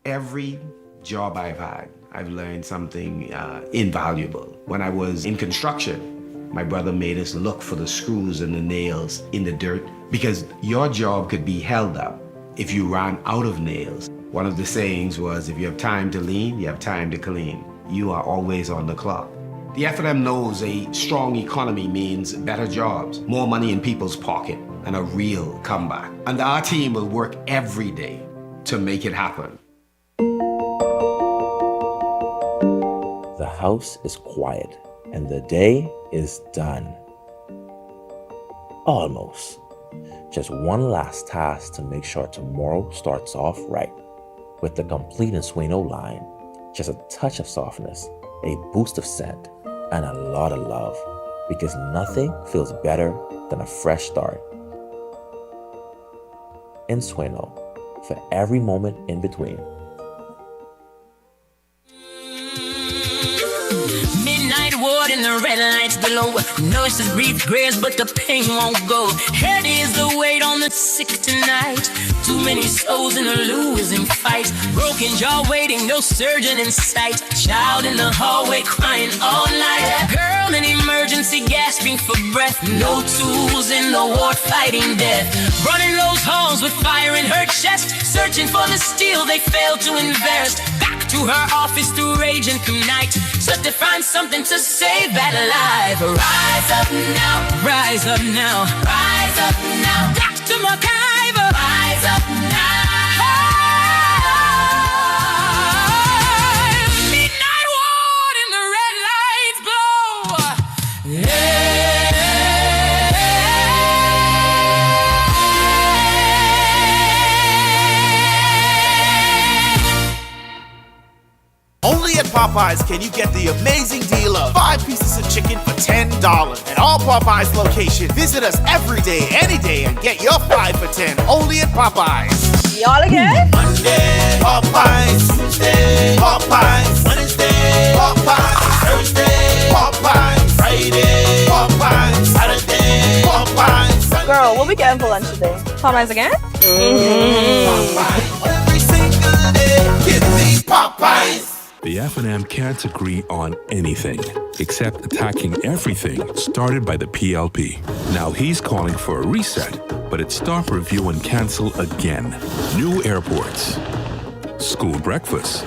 Every job I've had, I've learned something invaluable. When I was in construction, my brother made us look for the screws and the nails in the dirt because your job could be held up if you ran out of nails. One of the sayings was, if you have time to lean, you have time to clean. You are always on the clock. The F&M knows a strong economy means better jobs, more money in people's pocket, and a real comeback. And our team will work every day to make it happen. The house is quiet and the day is done. Almost. Just one last task to make sure tomorrow starts off right. With the complete and Sueno line, just a touch of softness, a boost of scent, and a lot of love. Because nothing feels better than a fresh start. In Sueno, for every moment in between. Ward and the red lights below. Nurses breathe grace, but the pain won't go. Heavy is the weight on the sick tonight. Too many souls in a losing fight. Broken jaw waiting, no surgeon in sight. Child in the hallway crying all night. Girl in emergency gasping for breath. No tools in the ward fighting death. Running those halls with fire in her chest. Searching for the steel they failed to invest. Back to her office to rage and connight. So to find something to save that life. Rise up now. Rise up now. Rise up now. Dr. McIver. Rise up now. Midnight ward and the red lights glow. Only at Popeyes can you get the amazing deal of 5 pieces of chicken for $10 at all Popeyes locations. Visit us every day, any day, and get your 5 for $10 only at Popeyes. Y'all again? Monday, Popeyes. Tuesday, Popeyes. Wednesday, Popeyes. Thursday, Popeyes. Friday, Popeyes. Saturday, Popeyes. Girl, What we getting for lunch today? Popeyes again? Every single day, give me Popeyes. The F&M can't agree on anything except attacking everything started by the PLP. Now he's calling for a reset, but it's stop, review, and cancel again. New airports, school breakfast,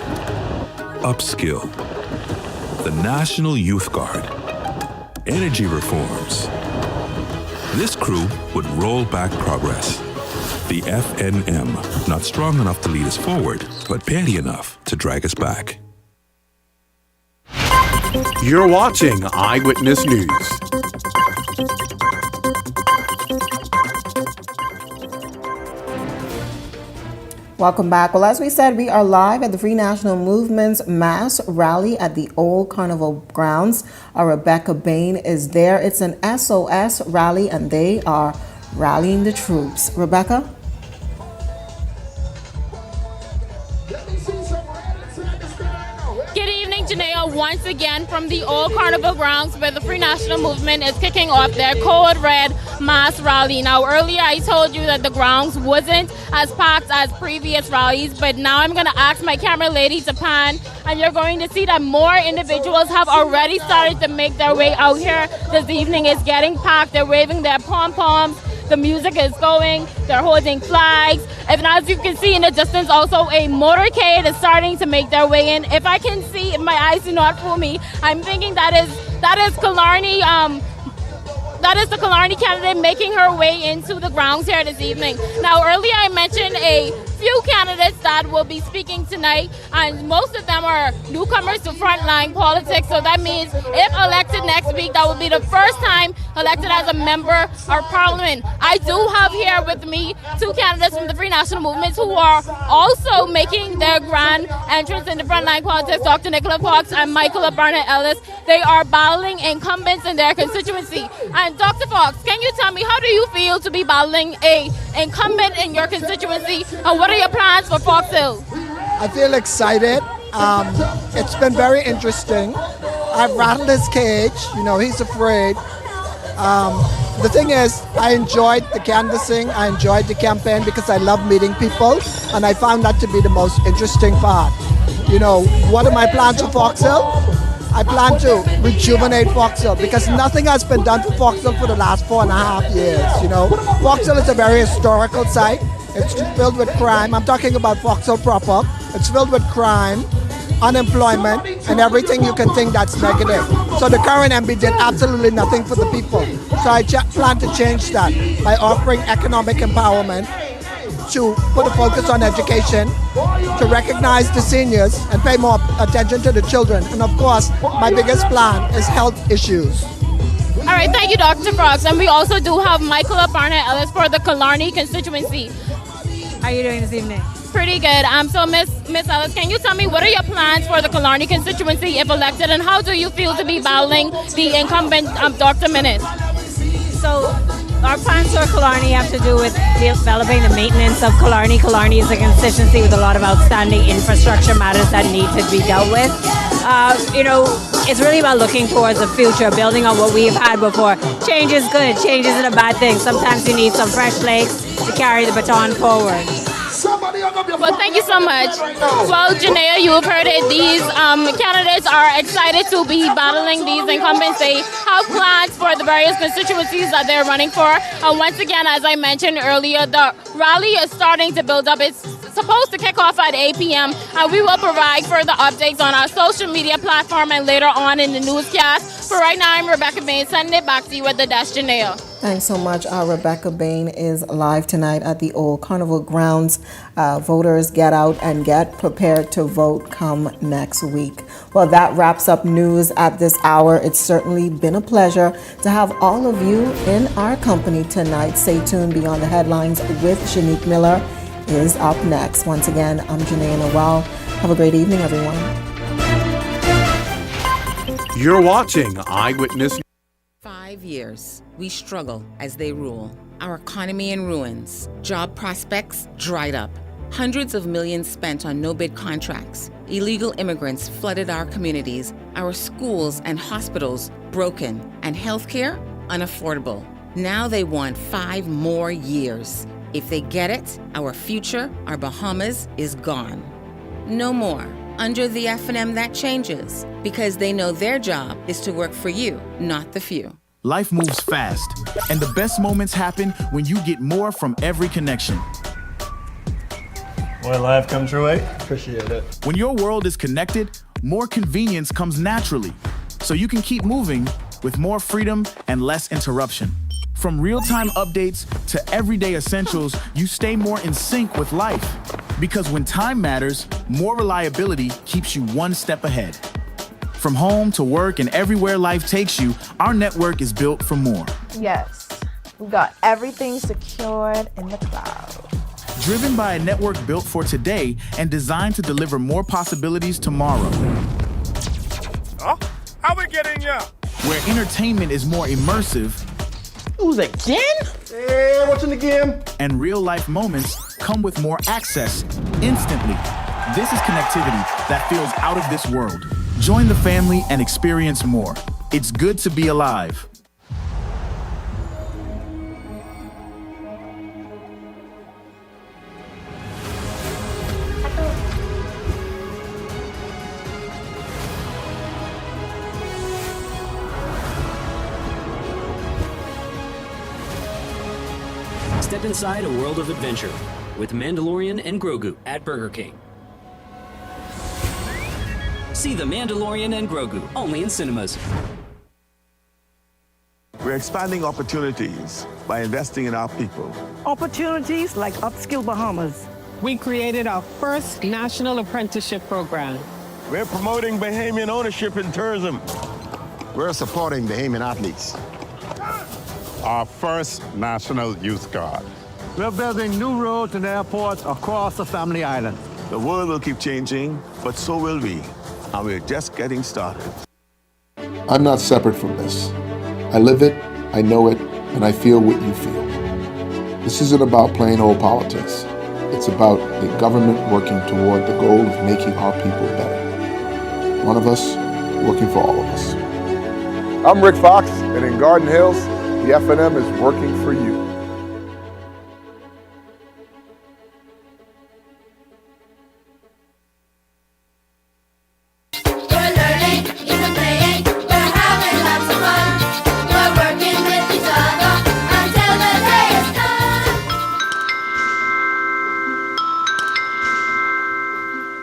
upskill, the National Youth Guard, energy reforms. This crew would roll back progress. The FNM, not strong enough to lead us forward, but petty enough to drag us back. You're watching Eyewitness News. Welcome back. Well, as we said, we are live at the Free National Movement's mass rally at the Old Carnival Grounds. Rebecca Bain is there. It's an SOS rally, and they are rallying the troops. Rebecca? Good evening, Janelle, once again from the Old Carnival Grounds where the Free National Movement is kicking off their Code Red mass rally. Now, earlier I told you that the grounds wasn't as packed as previous rallies, but now I'm going to ask my camera lady to pan, and you're going to see that more individuals have already started to make their way out here. This evening is getting packed. They're waving their pom-poms. The music is going. They're holding flags. And as you can see in the distance, also a motorcade is starting to make their way in. If I can see, if my eyes do not fool me, I'm thinking that is Killarney. That is the Killarney candidate making her way into the grounds here this evening. Now, earlier I mentioned a few candidates that will be speaking tonight, and most of them are newcomers to frontline politics. So that means if elected next week, that will be the first time elected as a member of parliament. I do have here with me two candidates from the Free National Movement who are also making their grand entrance in the frontline politics, Dr. Nicola Fox and Michaela Barnett-Ellis. They are battling incumbents in their constituency. And Dr. Fox, can you tell me, how do you feel to be battling a incumbent in your constituency, and what are your plans for Fox Hill? I feel excited. It's been very interesting. I've rattled his cage. You know, he's afraid. The thing is, I enjoyed the canvassing. I enjoyed the campaign because I love meeting people, and I found that to be the most interesting part. You know, what are my plans for Fox Hill? I plan to rejuvenate Fox Hill because nothing has been done for Fox Hill for the last 4.5 years. You know, Fox Hill is a very historical site. It's filled with crime. I'm talking about Fox Hill proper. It's filled with crime, unemployment, and everything you can think that's negative. So the current MB did absolutely nothing for the people. So I plan to change that by offering economic empowerment, to put a focus on education, to recognize the seniors and pay more attention to the children. And of course, my biggest plan is health issues. All right, thank you, Dr. Fox. And we also do have Michaela Barnett-Ellis for the Killarney constituency. How are you doing this evening? Pretty good. So Miss Ellis, can you tell me what are your plans for the Killarney constituency if elected, and how do you feel to be battling the incumbent Dr. Minnis? So our plans for Killarney have to do with developing the maintenance of Killarney. Killarney is a constituency with a lot of outstanding infrastructure matters that need to be dealt with. You know, it's really about looking towards the future, building on what we've had before. Change is good. Change isn't a bad thing. Sometimes you need some fresh legs to carry the baton forward. Well, thank you so much. Well, Janea, you have heard it. These candidates are excited to be battling these incumbents. They have plans for the various constituencies that they're running for. And once again, as I mentioned earlier, the rally is starting to build up. It's supposed to kick off at 8 p.m. And we will provide further updates on our social media platform and later on in the newscast. For right now, I'm Rebecca Bain, sending it back to you with the desk, Janea. Thanks so much. Rebecca Bain is live tonight at the Old Carnival Grounds. Voters get out and get prepared to vote come next week. Well, that wraps up news at this hour. It's certainly been a pleasure to have all of you in our company tonight. Stay tuned. Beyond the Headlines with Shanique Miller is up next. Once again, I'm Janae Noel. Have a great evening, everyone. You're watching Eyewitness. 5 years, we struggle as they rule. Our economy in ruins. Job prospects dried up. Hundreds of millions spent on no-bid contracts. Illegal immigrants flooded our communities. Our schools and hospitals broken. And healthcare unaffordable. Now they want 5 more years. If they get it, our future, our Bahamas, is gone. No more. Under the F&M that changes, because they know their job is to work for you, not the few. Life moves fast, and the best moments happen when you get more from every connection. Boy, life come true, eh? Appreciate it. When your world is connected, more convenience comes naturally, so you can keep moving with more freedom and less interruption. From real-time updates to everyday essentials, you stay more in sync with life. Because when time matters, more reliability keeps you one step ahead. From home to work and everywhere life takes you, our network is built for more. Yes, we got everything secured in the cloud. Driven by a network built for today and designed to deliver more possibilities tomorrow. Oh, how we getting ya? Where entertainment is more immersive. Who's again? Hey, what's in the game? And real-life moments come with more access instantly. This is connectivity that feels out of this world. Join the family and experience more. It's good to be alive. Step inside a world of adventure with Mandalorian and Grogu at Burger King. See The Mandalorian and Grogu, only in cinemas. We're expanding opportunities by investing in our people. Opportunities like Upskill Bahamas. We created our first national apprenticeship program. We're promoting Bahamian ownership in tourism. We're supporting Bahamian athletes. Our first national youth guard. We're building new roads and airports across the Family Island. The world will keep changing, but so will we. And we're just getting started. I'm not separate from this. I live it, I know it, and I feel what you feel. This isn't about plain old politics. It's about a government working toward the goal of making our people better. One of us working for all of us. I'm Rick Fox, and in Garden Hills, the F&M is working for you.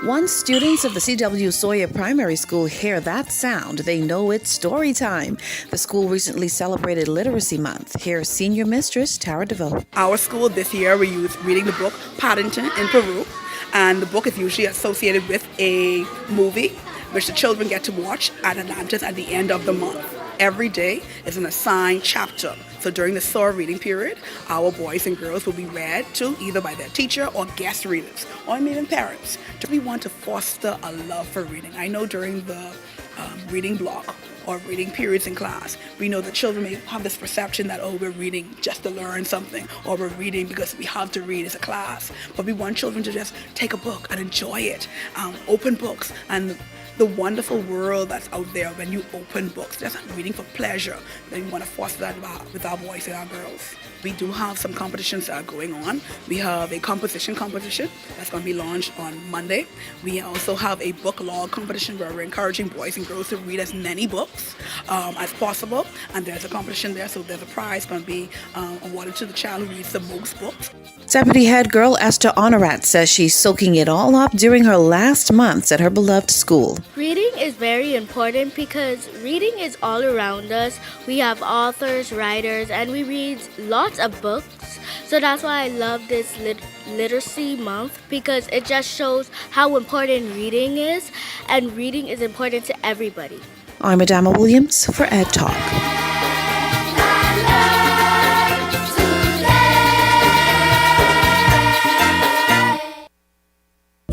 Once students of the C.W. Sawyer Primary School hear that sound, they know it's story time. The school recently celebrated Literacy Month. Here's Senior Mistress Tara DeVoe. Our school this year, we use reading the book Paddington in Peru, and the book is usually associated with a movie which the children get to watch at Atlantis at the end of the month. Every day is an assigned chapter. So during the SOAR reading period, our boys and girls will be read to either by their teacher or guest readers, or even parents. We want to foster a love for reading. I know during the reading block or reading periods in class, we know that children may have this perception that, oh, we're reading just to learn something, or we're reading because we have to read as a class. But we want children to just take a book and enjoy it, open books, and the wonderful world that's out there when you open books. Just reading for pleasure. Then we want to foster that with our boys and our girls. We do have some competitions that are going on. We have a composition competition that's going to be launched on Monday. We also have a book log competition where we're encouraging boys and girls to read as many books as possible. And there's a competition there, so there's a prize going to be awarded to the child who reads the most books. Deputy Head Girl Esther Honorat says she's soaking it all up during her last months at her beloved school. Reading is very important because reading is all around us. We have authors, writers, and we read lots of books. So that's why I love this Literacy Month, because it just shows how important reading is, and reading is important to everybody. I'm Adama Williams for Ed Talk.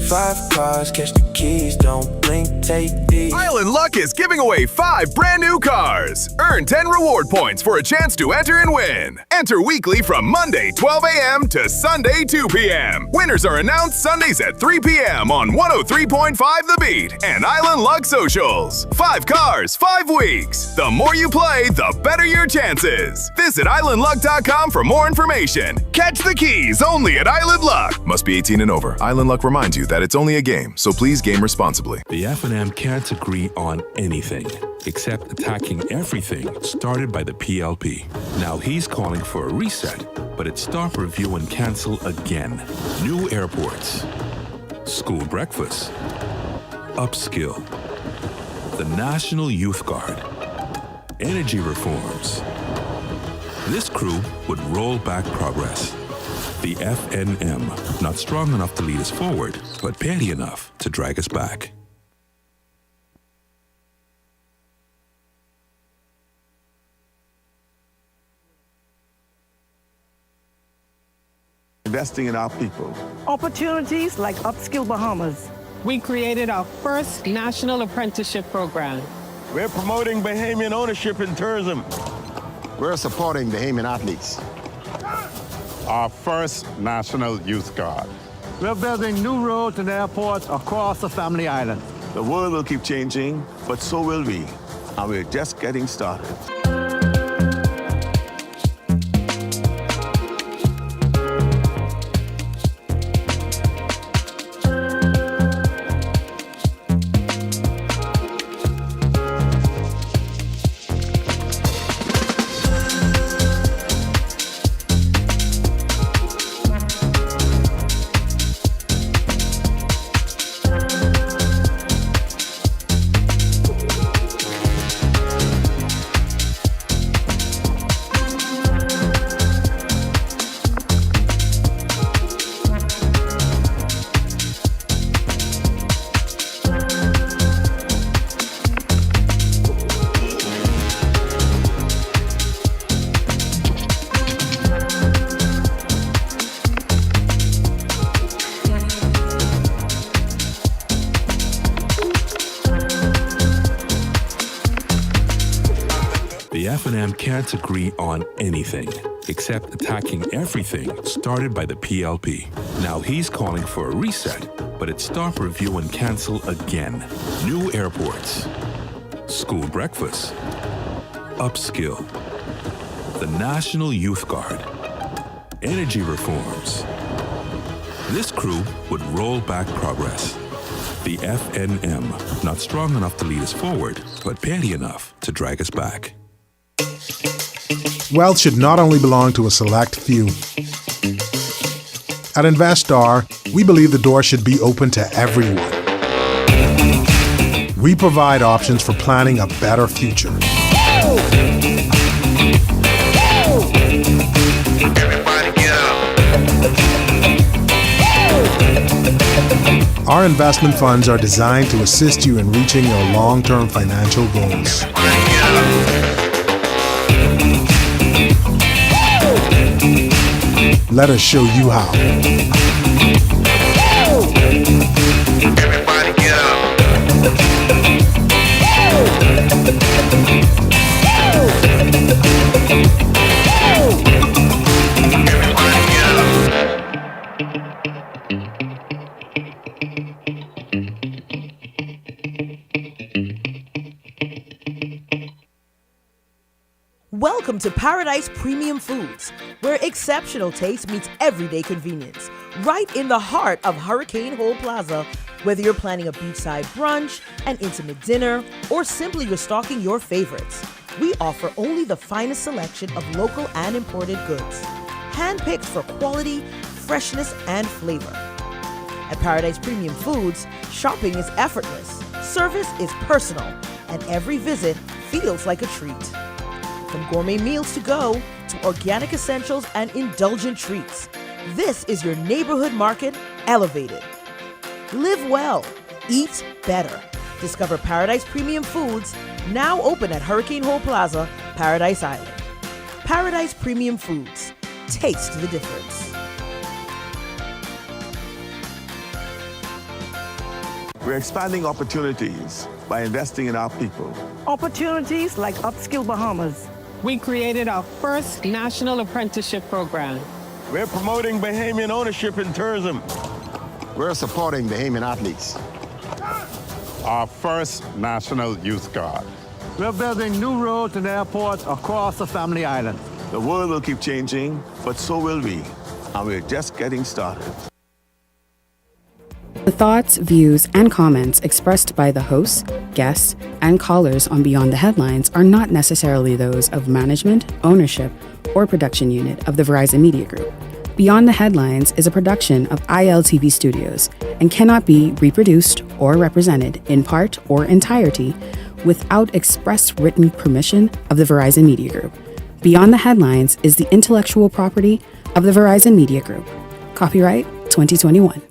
5 cars, catch the keys, don't blink, take these. Island Luck is giving away 5 brand new cars. Earn 10 reward points for a chance to enter and win. Enter weekly from Monday 12 a.m. to Sunday 2 p.m. Winners are announced Sundays at 3 p.m. on 103.5 The Beat and Island Luck Socials. 5 cars, 5 weeks. The more you play, the better your chances. Visit islandluck.com for more information. Catch the keys only at Island Luck. Must be 18 and over. Island Luck reminds you that it's only a game, so please game responsibly. The F&M can't agree on anything except attacking everything started by the PLP. Now he's calling for a reset, but it's stop, review, and cancel again. New airports, school breakfast, upskill, the National Youth Guard, energy reforms. This crew would roll back progress. The FNM, not strong enough to lead us forward, but petty enough to drag us back. Investing in our people. Opportunities like Upskill Bahamas. We created our first national apprenticeship program. We're promoting Bahamian ownership in tourism. We're supporting Bahamian athletes. Our first National Youth Guard. We're building new roads and airports across the Family Island. The world will keep changing, but so will we. And we're just getting started. The F&M can't agree on anything except attacking everything started by the PLP. Now he's calling for a reset, but it's stop, review, and cancel again. New airports, school breakfast, upskill, the National Youth Guard, energy reforms. This crew would roll back progress. The FNM, not strong enough to lead us forward, but petty enough to drag us back. Wealth should not only belong to a select few. At Investar, we believe the door should be open to everyone. We provide options for planning a better future. Our investment funds are designed to assist you in reaching your long-term financial goals. Let us show you how. Everybody get up. Welcome to Paradise Premium Foods, where exceptional taste meets everyday convenience. Right in the heart of Hurricane Hole Plaza, whether you're planning a beachside brunch, an intimate dinner, or simply restocking your favorites, we offer only the finest selection of local and imported goods, handpicked for quality, freshness, and flavor. At Paradise Premium Foods, shopping is effortless, service is personal, and every visit feels like a treat. From gourmet meals to go, to organic essentials and indulgent treats, this is your neighborhood market elevated. Live well, eat better. Discover Paradise Premium Foods, now open at Hurricane Hole Plaza, Paradise Island. Paradise Premium Foods, taste the difference. We're expanding opportunities by investing in our people. Opportunities like Upskill Bahamas. We created our first national apprenticeship program. We're promoting Bahamian ownership in tourism. We're supporting Bahamian athletes. Our first National Youth Guard. We're building new roads and airports across the Family Island. The world will keep changing, but so will we. And we're just getting started. The thoughts, views, and comments expressed by the hosts, guests, and callers on Beyond the Headlines are not necessarily those of management, ownership, or production unit of the Verizon Media Group. Beyond the Headlines is a production of ILTV Studios and cannot be reproduced or represented in part or entirety without express written permission of the Verizon Media Group. Beyond the Headlines is the intellectual property of the Verizon Media Group. Copyright 2021.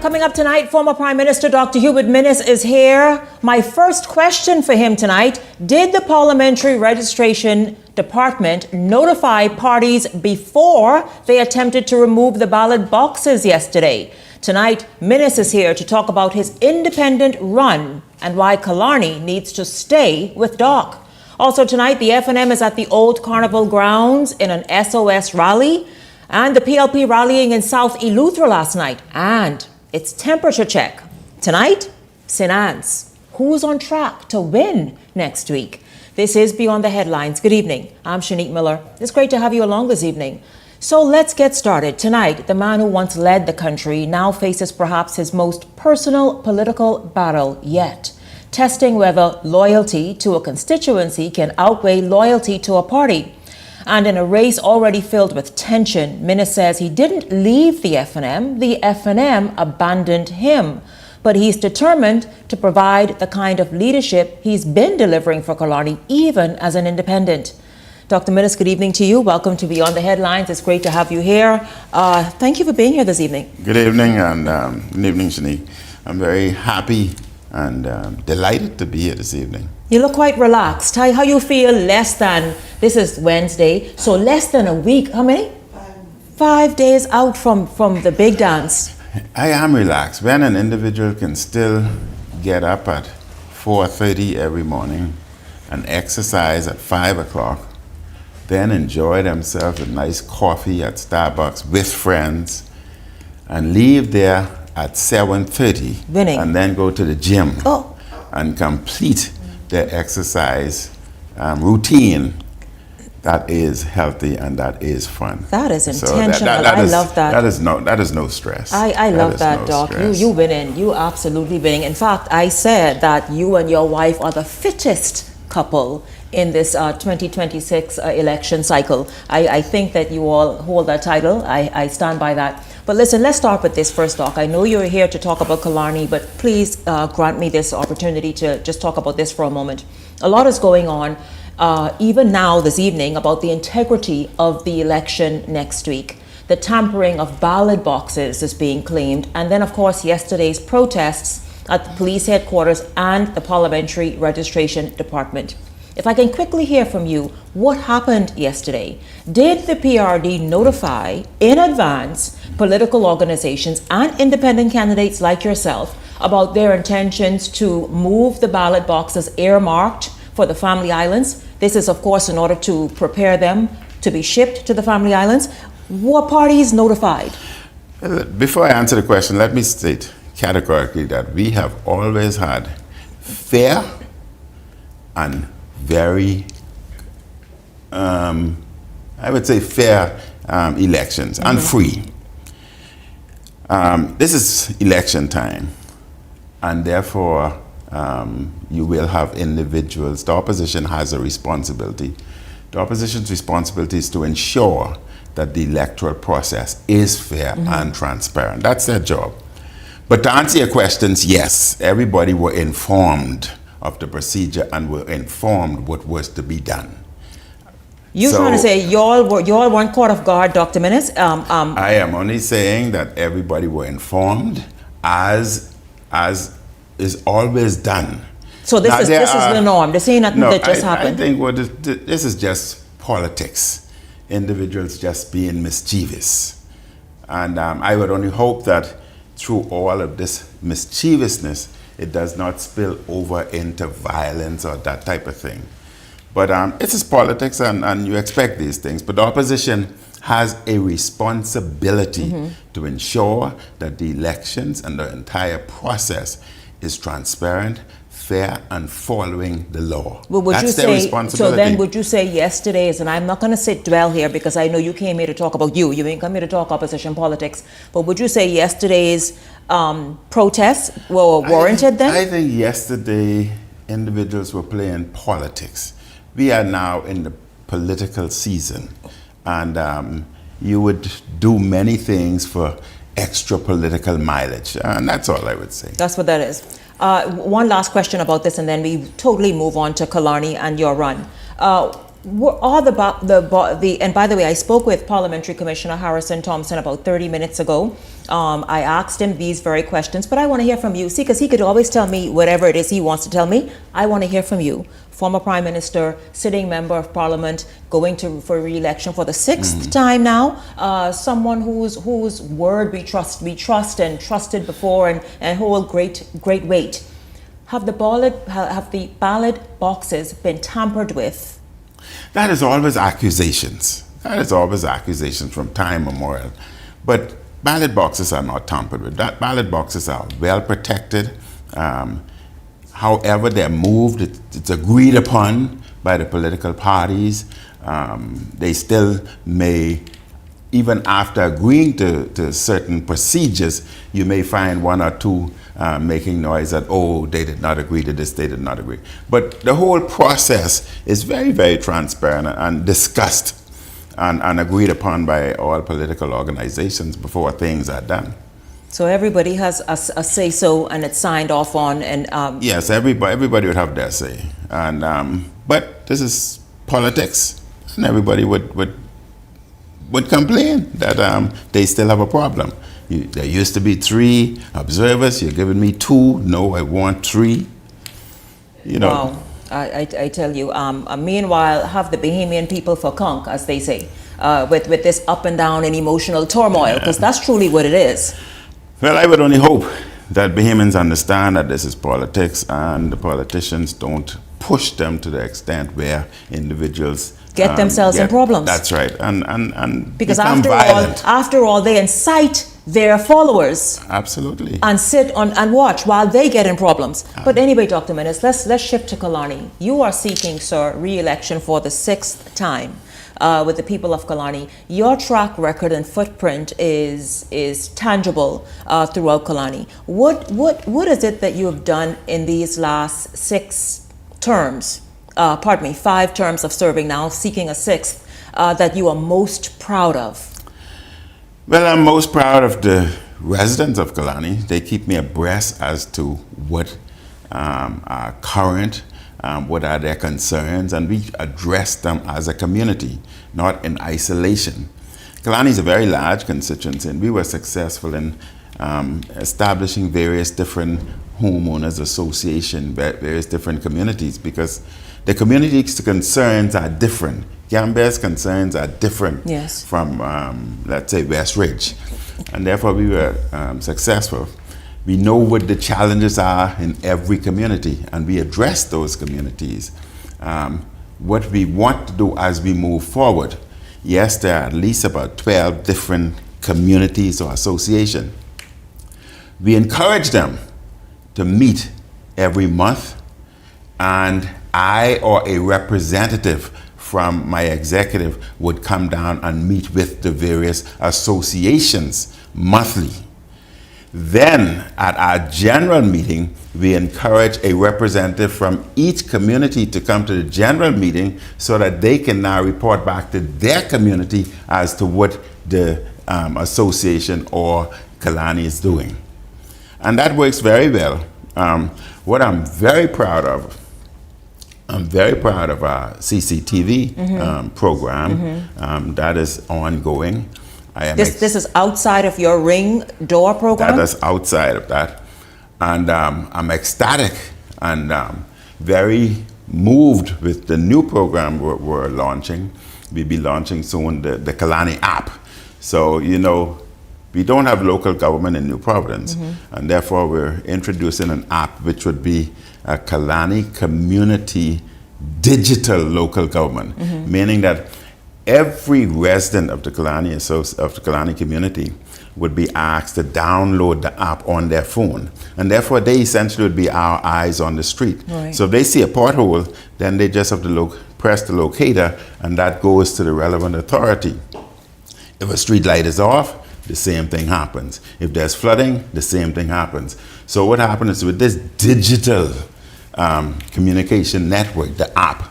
Coming up tonight, former Prime Minister Dr. Hubert Minnis is here. My first question for him tonight: did the Parliamentary Registration Department notify parties before they attempted to remove the ballot boxes yesterday? Tonight, Minnis is here to talk about his independent run and why Killarney needs to stay with Doc. Also tonight, the FNM is at the Old Carnival grounds in an SOS rally, and the PLP rallying in South Eleuthera last night. And it's temperature check. Tonight, St. Anne's. Who's on track to win next week? This is Beyond the Headlines. Good evening. I'm Shanique Miller. It's great to have you along this evening. So let's get started. Tonight, the man who once led the country now faces perhaps his most personal political battle yet, testing whether loyalty to a constituency can outweigh loyalty to a party. And in a race already filled with tension, Minnis says he didn't leave the FNM abandoned him. But he's determined to provide the kind of leadership he's been delivering for Killarney, even as an independent. Dr. Minnis, good evening to you. Welcome to Beyond the Headlines. It's great to have you here. Thank you for being here this evening. Good evening, and good evening, Shanique. I'm very happy and delighted to be here this evening. You look quite relaxed. How you feel this is Wednesday, so less than a week. How many? 5 days out from the big dance. I am relaxed. When an individual can still get up at 4:30 every morning and exercise at 5 o'clock, then enjoy themselves with nice coffee at Starbucks with friends, and leave there at 7:30 and then go to the gym and complete their exercise routine, that is healthy and that is fun. That is intentional. I love that. That is no stress. I love that, Doc. You winning. You absolutely winning. In fact, I said that you and your wife are the fittest couple in this 2026 election cycle. I think that you all hold that title. I stand by that. But listen, let's start with this first, Doc. I know you're here to talk about Killarney, but please grant me this opportunity to just talk about this for a moment. A lot is going on, even now this evening, about the integrity of the election next week. The tampering of ballot boxes is being claimed. And then, of course, yesterday's protests at the police headquarters and the Parliamentary Registration Department. If I can quickly hear from you, what happened yesterday? Did the PRD notify in advance political organizations and independent candidates like yourself about their intentions to move the ballot boxes earmarked for the Family Islands? This is, of course, in order to prepare them to be shipped to the Family Islands. Were parties notified? Before I answer the question, let me state categorically that we have always had fair and very, I would say, fair elections and free. This is election time, and therefore you will have individuals. The opposition has a responsibility. The opposition's responsibility is to ensure that the electoral process is fair and transparent. That's their job. But to answer your questions, yes, everybody were informed of the procedure and were informed what was to be done. You trying to say y'all weren't caught off guard, Dr. Minnis? I am only saying that everybody were informed as is always done. So this is the norm. This ain't nothing that just happened. I think this is just politics. Individuals just being mischievous. And I would only hope that through all of this mischievousness, it does not spill over into violence or that type of thing. But it is politics, and you expect these things. But the opposition has a responsibility to ensure that the elections and the entire process is transparent, fair, and following the law. Well, That's their responsibility. So then would you say yesterday's, and I'm not going to dwell here because I know you came here to talk about you ain't come here to talk opposition politics, but would you say yesterday's protests were warranted then? I think yesterday individuals were playing politics. We are now in the political season, and you would do many things for extra political mileage, and that's all I would say. That's what that is. One last question about this, and then we totally move on to Kalani and your run. And by the way, I spoke with Parliamentary Commissioner Harrison Thompson about 30 minutes ago. I asked him these very questions, but I want to hear from you. See, because he could always tell me whatever it is he wants to tell me. I want to hear from you. Former Prime Minister, sitting member of Parliament, going for re-election for the sixth time now. Someone whose word we trust and trusted before and hold great weight. Have the ballot boxes been tampered with? That is always accusations. That is always accusations from time immemorial. But ballot boxes are not tampered with. Ballot boxes are well protected. However they're moved, it's agreed upon by the political parties. They still may, even after agreeing to certain procedures, you may find one or two making noise that, oh, they did not agree to this, they did not agree. But the whole process is very, very transparent and discussed and agreed upon by all political organizations before things are done. So everybody has a say-so, and it's signed off on. And yes, everybody would have their say. And but this is politics, and everybody would complain that they still have a problem. There used to be 3 observers. You're giving me 2. No, I want 3. You know. Wow. I tell you. Meanwhile, have the Bahamian people for conk, as they say, with this up and down and emotional turmoil, because that's truly what it is. Well, I would only hope that Bahamians understand that this is politics, and the politicians don't push them to the extent where individuals get themselves in problems. That's right, and because become violent. after all, they incite their followers. Absolutely. And sit on and watch while they get in problems. But anyway, Dr. Minnis, let's shift to Kalani. You are seeking, sir, re-election for the 6th time. With the people of Kalani. Your track record and footprint is tangible throughout Kalani. What is it that you have done in these last 5 terms of serving now, seeking a 6th, that you are most proud of? Well, I'm most proud of the residents of Kalani. They keep me abreast as to what are current, what are their concerns, and we address them as a community, not in isolation. Kalani is a very large constituency, and we were successful in establishing various different homeowners association, various different communities, because the community's concerns are different. Gambia's concerns are different from, let's say, West Ridge, and therefore we were successful. We know what the challenges are in every community, and we address those communities. What we want to do as we move forward, yes, there are at least about 12 different communities or associations. We encourage them to meet every month, and I or a representative from my executive would come down and meet with the various associations monthly. Then at our general meeting, we encourage a representative from each community to come to the general meeting so that they can now report back to their community as to what the association or Kalani is doing. And that works very well. What I'm very proud of, our CCTV program that is ongoing. This is outside of your ring door program? That is outside of that. And I'm ecstatic and very moved with the new program we're launching. We'll be launching soon the Kalani app. So, we don't have local government in New Providence, and therefore we're introducing an app which would be a Kalani community digital local government, meaning that every resident of the Kalani community would be asked to download the app on their phone. And therefore, they essentially would be our eyes on the street. Right. So if they see a pothole, then they just have to press the locator, and that goes to the relevant authority. If a street light is off, the same thing happens. If there's flooding, the same thing happens. So what happens is with this digital communication network, the app,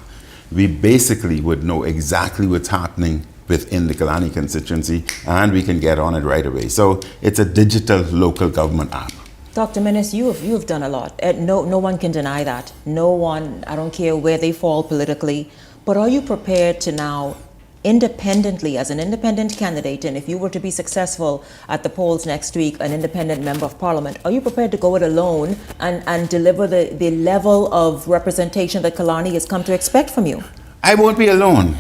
we basically would know exactly what's happening within the Kalani constituency, and we can get on it right away. So it's a digital local government app. Dr. Menace, you have done a lot. No one can deny that. No one, I don't care where they fall politically, but are you prepared to now independently, as an independent candidate, and if you were to be successful at the polls next week, an independent member of parliament, are you prepared to go it alone and deliver the level of representation that Kalani has come to expect from you? I won't be alone.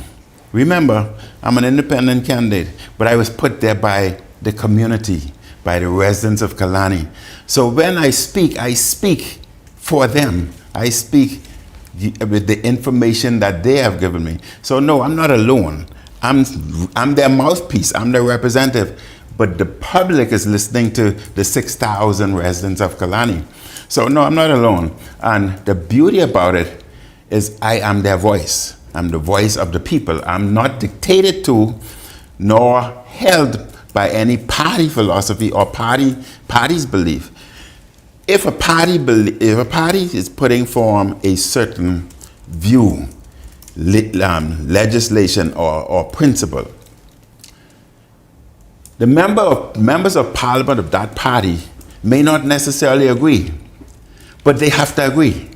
Remember, I'm an independent candidate, but I was put there by the community, by the residents of Kalani. So when I speak for them. I speak with the information that they have given me. So no, I'm not alone. I'm their mouthpiece. I'm their representative. But the public is listening to the 6,000 residents of Kalani. So no, I'm not alone. And the beauty about it is I am their voice. I'm the voice of the people. I'm not dictated to nor held by any party philosophy or party's belief. If a party is putting form a certain view, legislation or principle, the members of parliament of that party may not necessarily agree, but they have to agree.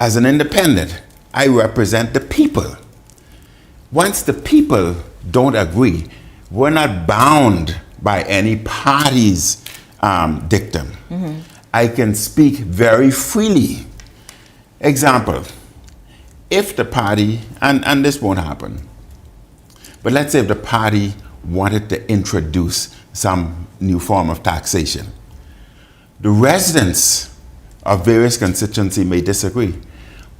As an independent, I represent the people. Once the people don't agree, we're not bound by any party's dictum. Mm-hmm. I can speak very freely. Example, if the party, and this won't happen, but let's say if the party wanted to introduce some new form of taxation, the residents of various constituencies may disagree,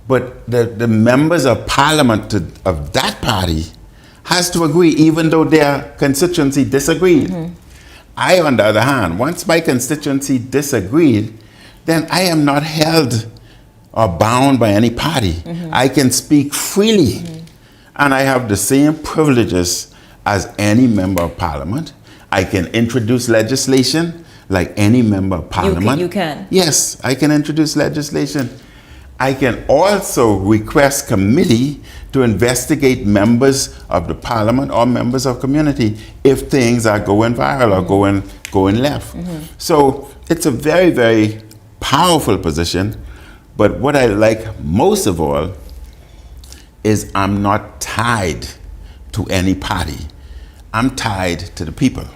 but the members of parliament of that party has to agree even though their constituency disagreed. Mm-hmm. I, on the other hand, once my constituency disagreed, then I am not held or bound by any party. Mm-hmm. I can speak freely, mm-hmm. and I have the same privileges as any member of parliament. I can introduce legislation like any member of parliament. You can? Yes, I can introduce legislation. I can also request committee to investigate members of the parliament or members of community if things are going viral or going left. Mm-hmm. So it's a very, very powerful position. But what I like most of all is I'm not tied to any party. I'm tied to the people.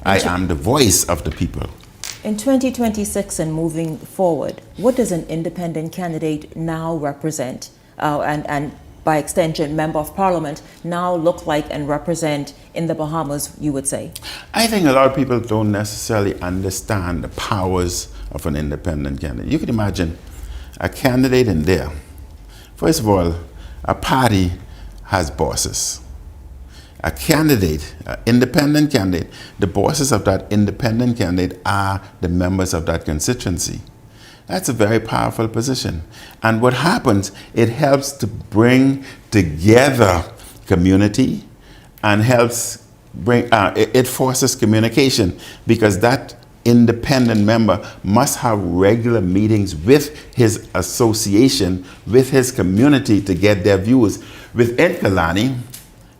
I am the voice of the people. In 2026 and moving forward, what does an independent candidate now represent, and by extension, member of parliament, now look like and represent in the Bahamas, you would say? I think a lot of people don't necessarily understand the powers of an independent candidate. You can imagine a candidate in there. First of all, a party has bosses. A candidate, an independent candidate, the bosses of that independent candidate are the members of that constituency. That's a very powerful position. And what happens, it helps to bring together community and helps bring, it forces communication, because that independent member must have regular meetings with his association, with his community to get their views. Within Kalani,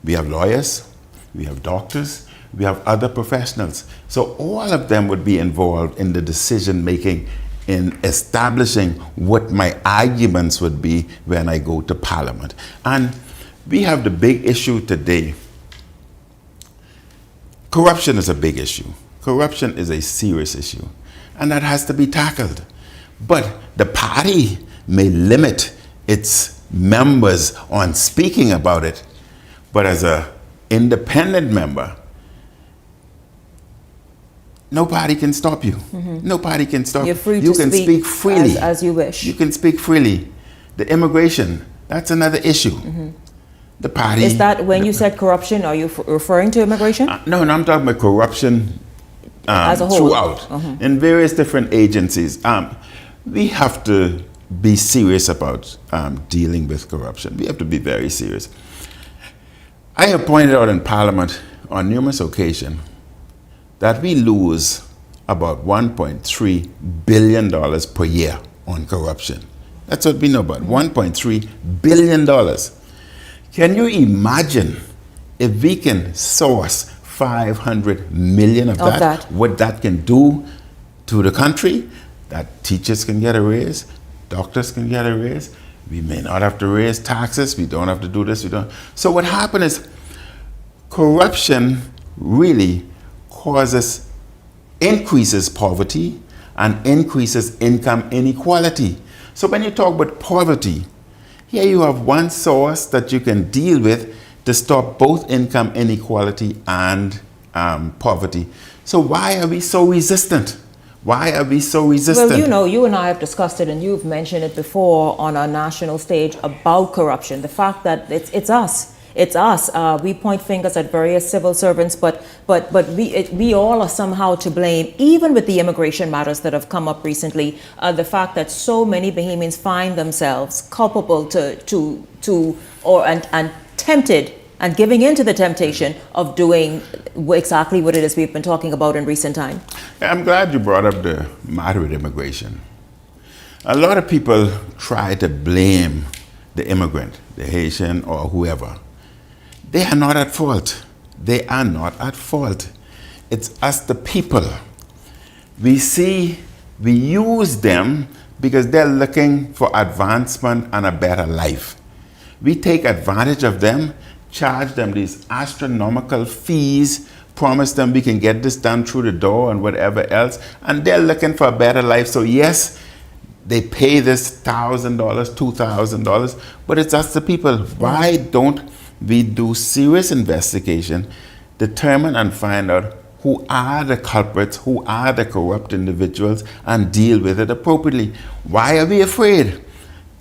we have lawyers, we have doctors, we have other professionals. So all of them would be involved in the decision making in establishing what my arguments would be when I go to Parliament. And we have the big issue today. Corruption is a big issue. Corruption is a serious issue, and that has to be tackled. But the party may limit its members on speaking about it, but as an independent member, nobody can stop you. Nobody can stop you. You're free You to can speak freely. as you wish. You can speak freely. The immigration, that's another issue. The party. Is that when you said corruption, are you referring to immigration? No, I'm talking about corruption As a whole. throughout, in various different agencies. We have to be serious about dealing with corruption. We have to be very serious. I have pointed out in Parliament on numerous occasions that we lose about $1.3 billion per year on corruption. That's what we know about, $1.3 billion. Can you imagine if we can source 500 million of that, what that can do to the country? That teachers can get a raise, doctors can get a raise, we may not have to raise taxes, we don't have to do this, we don't. So what happened is corruption really increases poverty and increases income inequality. So when you talk about poverty, here you have one source that you can deal with to stop both income inequality and poverty. So why are we so resistant? Why are we so resistant? Well, you know, you and I have discussed it, and you've mentioned it before on our national stage about corruption. The fact that it's us. It's us. We point fingers at various civil servants, but we all are somehow to blame, even with the immigration matters that have come up recently. The fact that so many Bahamians find themselves culpable and tempted and giving in to the temptation of doing exactly what it is we've been talking about in recent time. I'm glad you brought up the matter with immigration. A lot of people try to blame the immigrant, the Haitian or whoever. They are not at fault. They are not at fault. It's us, the people. We use them because they're looking for advancement and a better life. We take advantage of them, charge them these astronomical fees, promise them we can get this done through the door and whatever else, and they're looking for a better life. So yes, they pay this $1,000, $2,000, but it's us, the people. Why don't we do serious investigation, determine and find out who are the culprits, who are the corrupt individuals, and deal with it appropriately? Why are we afraid?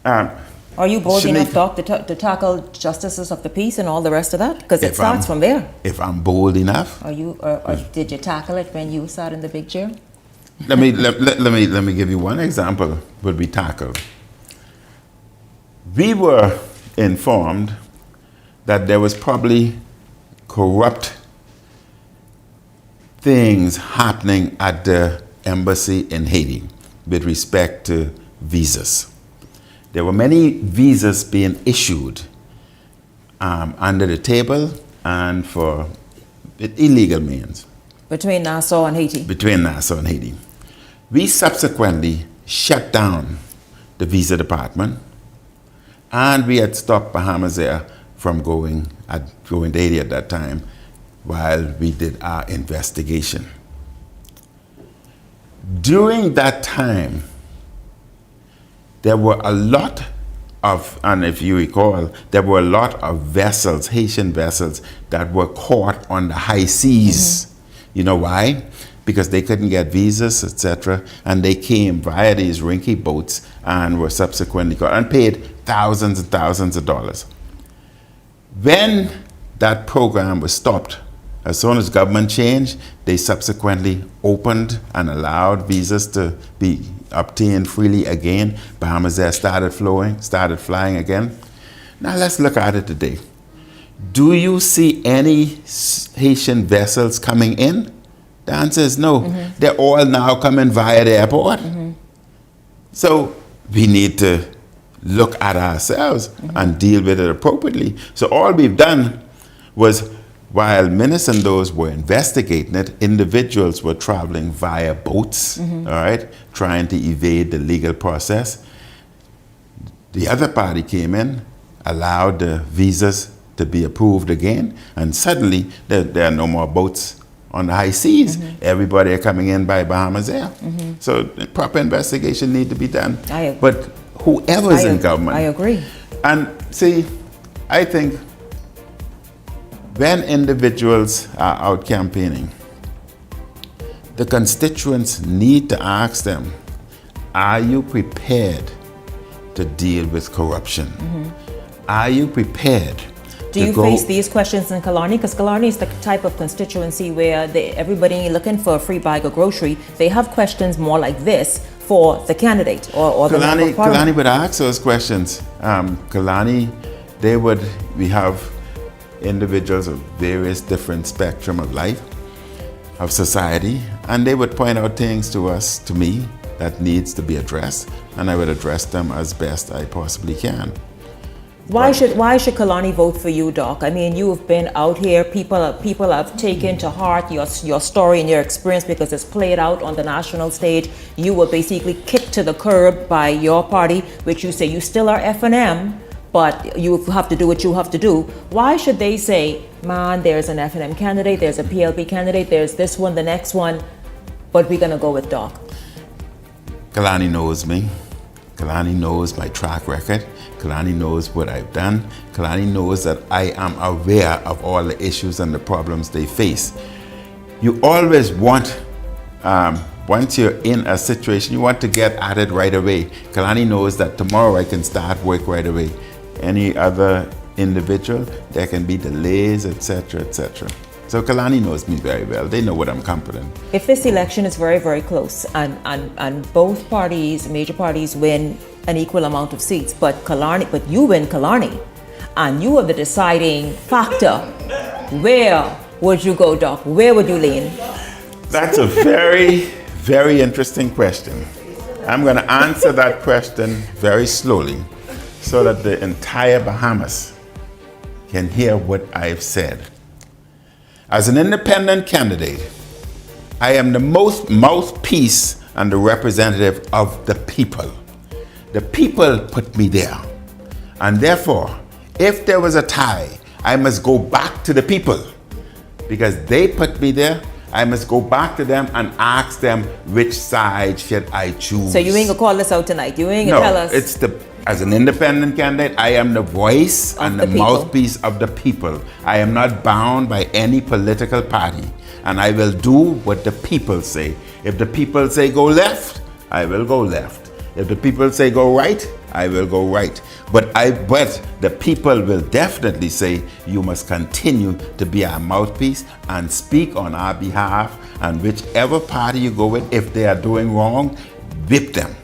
Are you bold enough, Doc, to tackle justices of the peace and all the rest of that? Because it starts from there. If I'm bold enough. Are you? Did you tackle it when you sat in the big chair? Let me give you one example what we tackled. We were informed that there was probably corrupt things happening at the embassy in Haiti with respect to visas. There were many visas being issued under the table and for illegal means. Between Nassau and Haiti? Between Nassau and Haiti. We subsequently shut down the visa department, and we had stopped Bahamas Air from going to Haiti at that time while we did our investigation. During that time, there were a lot of, and if you recall, there were a lot of vessels, Haitian vessels, that were caught on the high seas. You know why? Because they couldn't get visas, etc., and they came via these rinky boats and were subsequently caught and paid thousands and thousands of dollars. When that program was stopped, as soon as government changed, they subsequently opened and allowed visas to be obtained freely again. Bahamas Air started flying again. Now let's look at it today. Do you see any Haitian vessels coming in? The answer is no. They're all now coming via the airport. So we need to look at ourselves and deal with it appropriately. So all we've done was while Minnis and those were investigating it, individuals were traveling via boats, all right, trying to evade the legal process. The other party came in, allowed the visas to be approved again, and suddenly there are no more boats on the high seas. Everybody are coming in by Bahamas Air. So proper investigation need to be done. But whoever's in government. I agree. And see, I think when individuals are out campaigning, the constituents need to ask them, are you prepared to deal with corruption? Are you prepared? Do you face these questions in Killarney? Because Killarney is the type of constituency where everybody looking for a free bag of grocery, they have questions more like this for the candidate or the member of parliament. Killarney would ask those questions. Killarney, we have individuals of various different spectrum of life, of society, and they would point out things to me, that needs to be addressed, and I would address them as best I possibly can. Why should Killarney vote for you, Doc? I mean, you have been out here. People have taken to heart your story and your experience because it's played out on the national stage. You were basically kicked to the curb by your party, which you say you still are F&M, but you have to do what you have to do. Why should they say, man, there's an F&M candidate, there's a PLP candidate, there's this one, the next one, but we're gonna go with Doc? Killarney knows me. Killarney knows my track record. Killarney knows what I've done. Killarney knows that I am aware of all the issues and the problems they face. You always want, once you're in a situation, you want to get at it right away. Killarney knows that tomorrow I can start work right away. Any other individual, there can be delays, etc., etc. So Killarney knows me very well. They know what I'm confident. If this election is very, very close and both parties, major parties, win an equal amount of seats, but you win Killarney, and you are the deciding factor, where would you go, Doc? Where would you lean? That's a very, very interesting question. I'm going to answer that question very slowly so that the entire Bahamas can hear what I've said. As an independent candidate, I am the most mouthpiece and the representative of the people. The people put me there. And therefore, if there was a tie, I must go back to the people. Because they put me there, I must go back to them and ask them which side should I choose. So you ain't gonna call us out tonight? You ain't gonna tell us? As an independent candidate, I am the voice and the mouthpiece of the people. I am not bound by any political party. And I will do what the people say. If the people say go left, I will go left. If the people say go right, I will go right. But the people will definitely say you must continue to be our mouthpiece and speak on our behalf. And whichever party you go with, if they are doing wrong, whip them.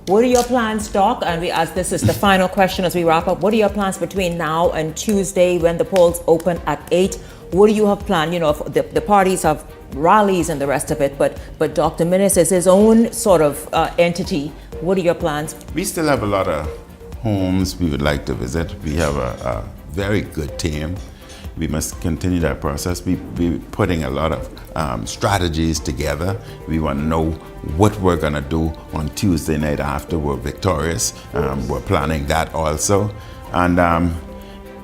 What are your plans, Doc? And as this is the final question as we wrap up, what are your plans between now and Tuesday when the polls open at 8? What do you have planned? You know, the parties have rallies and the rest of it, but Dr. Minnis is his own sort of entity. What are your plans? We still have a lot of homes we would like to visit. We have a very good team. We must continue that process. We're putting a lot of strategies together. We want to know what we're going to do on Tuesday night after we're victorious. We're planning that also. And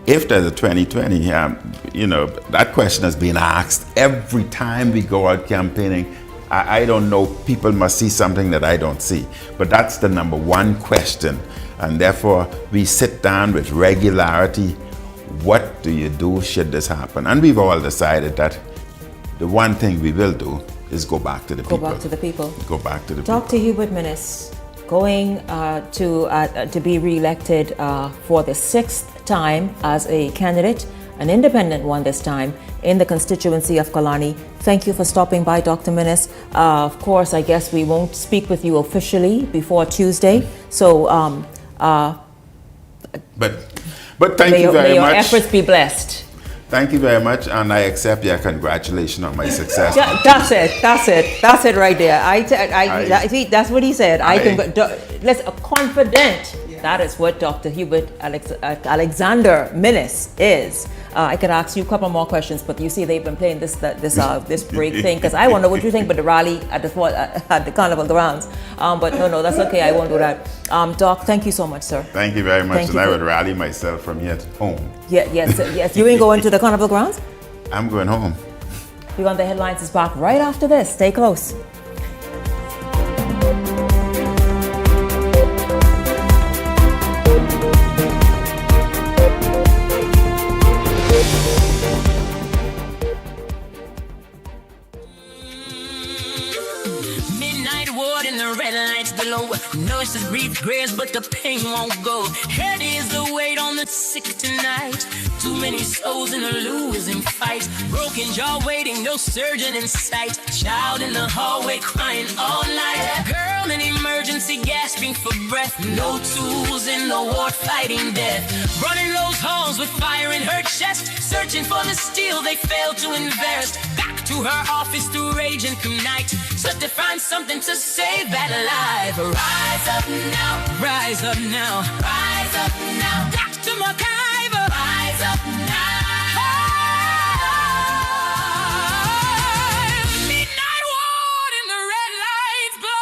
if there's a 2020, that question has been asked every time we go out campaigning. I don't know, people must see something that I don't see. But that's the number one question. And therefore, we sit down with regularity. What do you do should this happen? And we've all decided that the one thing we will do is go back to the people. Go back to the people. Go back to the people. Dr. Hubert Minnis, going to be re-elected for the 6th time as a candidate, an independent one this time, in the constituency of Killarney. Thank you for stopping by, Dr. Minnis. Of course, I guess we won't speak with you officially before Tuesday. So, But thank you very much. May your efforts be blessed. Thank you very much, and I accept your congratulations on my success. Yeah, that's it right there. That's what he said. Let's confident. That is what Dr. Hubert Alexander Millis is. I could ask you a couple more questions, but you see they've been playing this break thing because I want to know what you think about the rally at the Carnival grounds. But no, that's okay. I won't do that. Doc, thank you so much, sir. Thank you very much. And I would rally myself from here to home. Yes. You ain't going to the Carnival grounds? I'm going home. Beyond the Headlines is back right after this. Stay close. No, it's just brief grace, but the pain won't go. Heavy is the weight on the sick tonight. Too many souls in a losing fight. Broken jaw waiting, no surgeon in sight. Child in the hallway crying all night. Girl in emergency gasping for breath. No tools in the ward fighting death. Running those halls with fire in her chest. Searching for the steel they failed to invest. Back to her office to rage and through night. Just to find something to save that life. Rise up now, rise up now, rise up now. Dr. McIver, rise up now. Midnight ward and the red lights glow.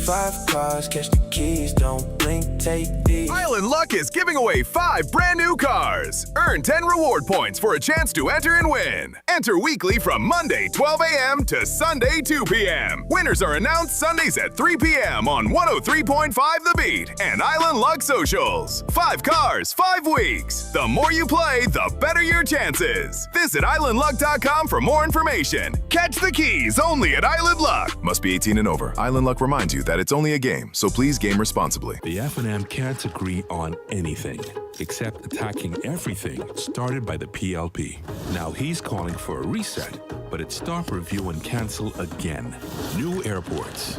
Five cars, catch the keys, don't blink, take these. Island Luck is giving away 5 brand new cars. Earn 10 reward points for a chance to enter and win. Enter weekly from Monday 12 a.m. to Sunday 2 p.m. Winners are announced Sundays at 3 p.m. on 103.5 The Beat and Island Luck Socials. 5 cars, 5 weeks. The more you play, the better your chances. Visit islandluck.com for more information. Catch the keys only at Island Luck. Must be 18 and over. Island Luck reminds you that it's only a game, so please game responsibly. The F&M can't agree on anything except attacking everything started by the PLP. Now he's calling for a reset, but it's stop, review, and cancel again. New airports,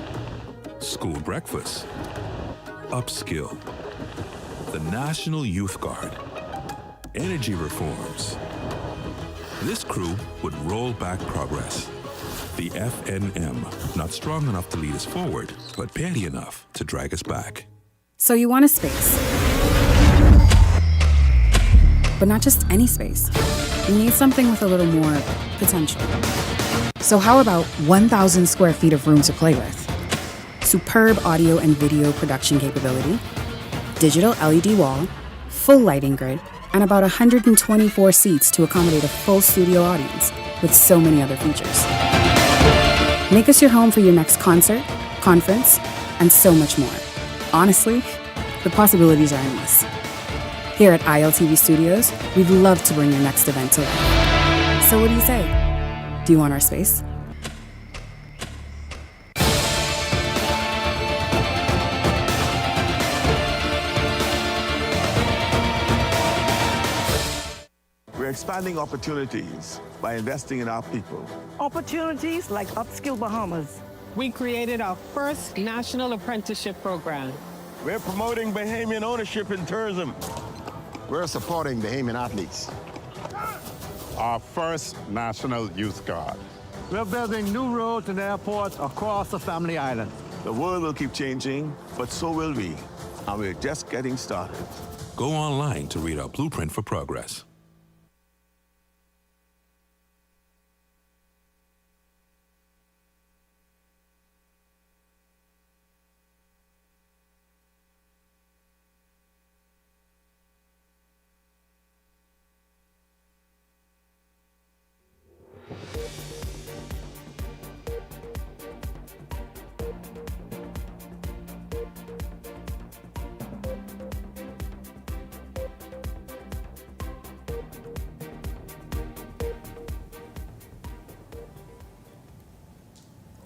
school breakfast, upskill, the National Youth Guard, energy reforms. This crew would roll back progress. The FNM, not strong enough to lead us forward, but petty enough to drag us back. So you want a space. But not just any space. You need something with a little more potential. So how about 1,000 square feet of room to play with? Superb audio and video production capability, digital LED wall, full lighting grid, and about 124 seats to accommodate a full studio audience, with so many other features. Make us your home for your next concert, conference, and so much more. Honestly, the possibilities are endless. Here at ILTV Studios, we'd love to bring your next event to life. So what do you say? Do you want our space? We're expanding opportunities by investing in our people. Opportunities like Upskill Bahamas. We created our first national apprenticeship program. We're promoting Bahamian ownership in tourism. We're supporting Bahamian athletes. Our first National Youth Guard. We're building new roads and airports across the Family Island. The world will keep changing, but so will we. And we're just getting started. Go online to read our blueprint for progress.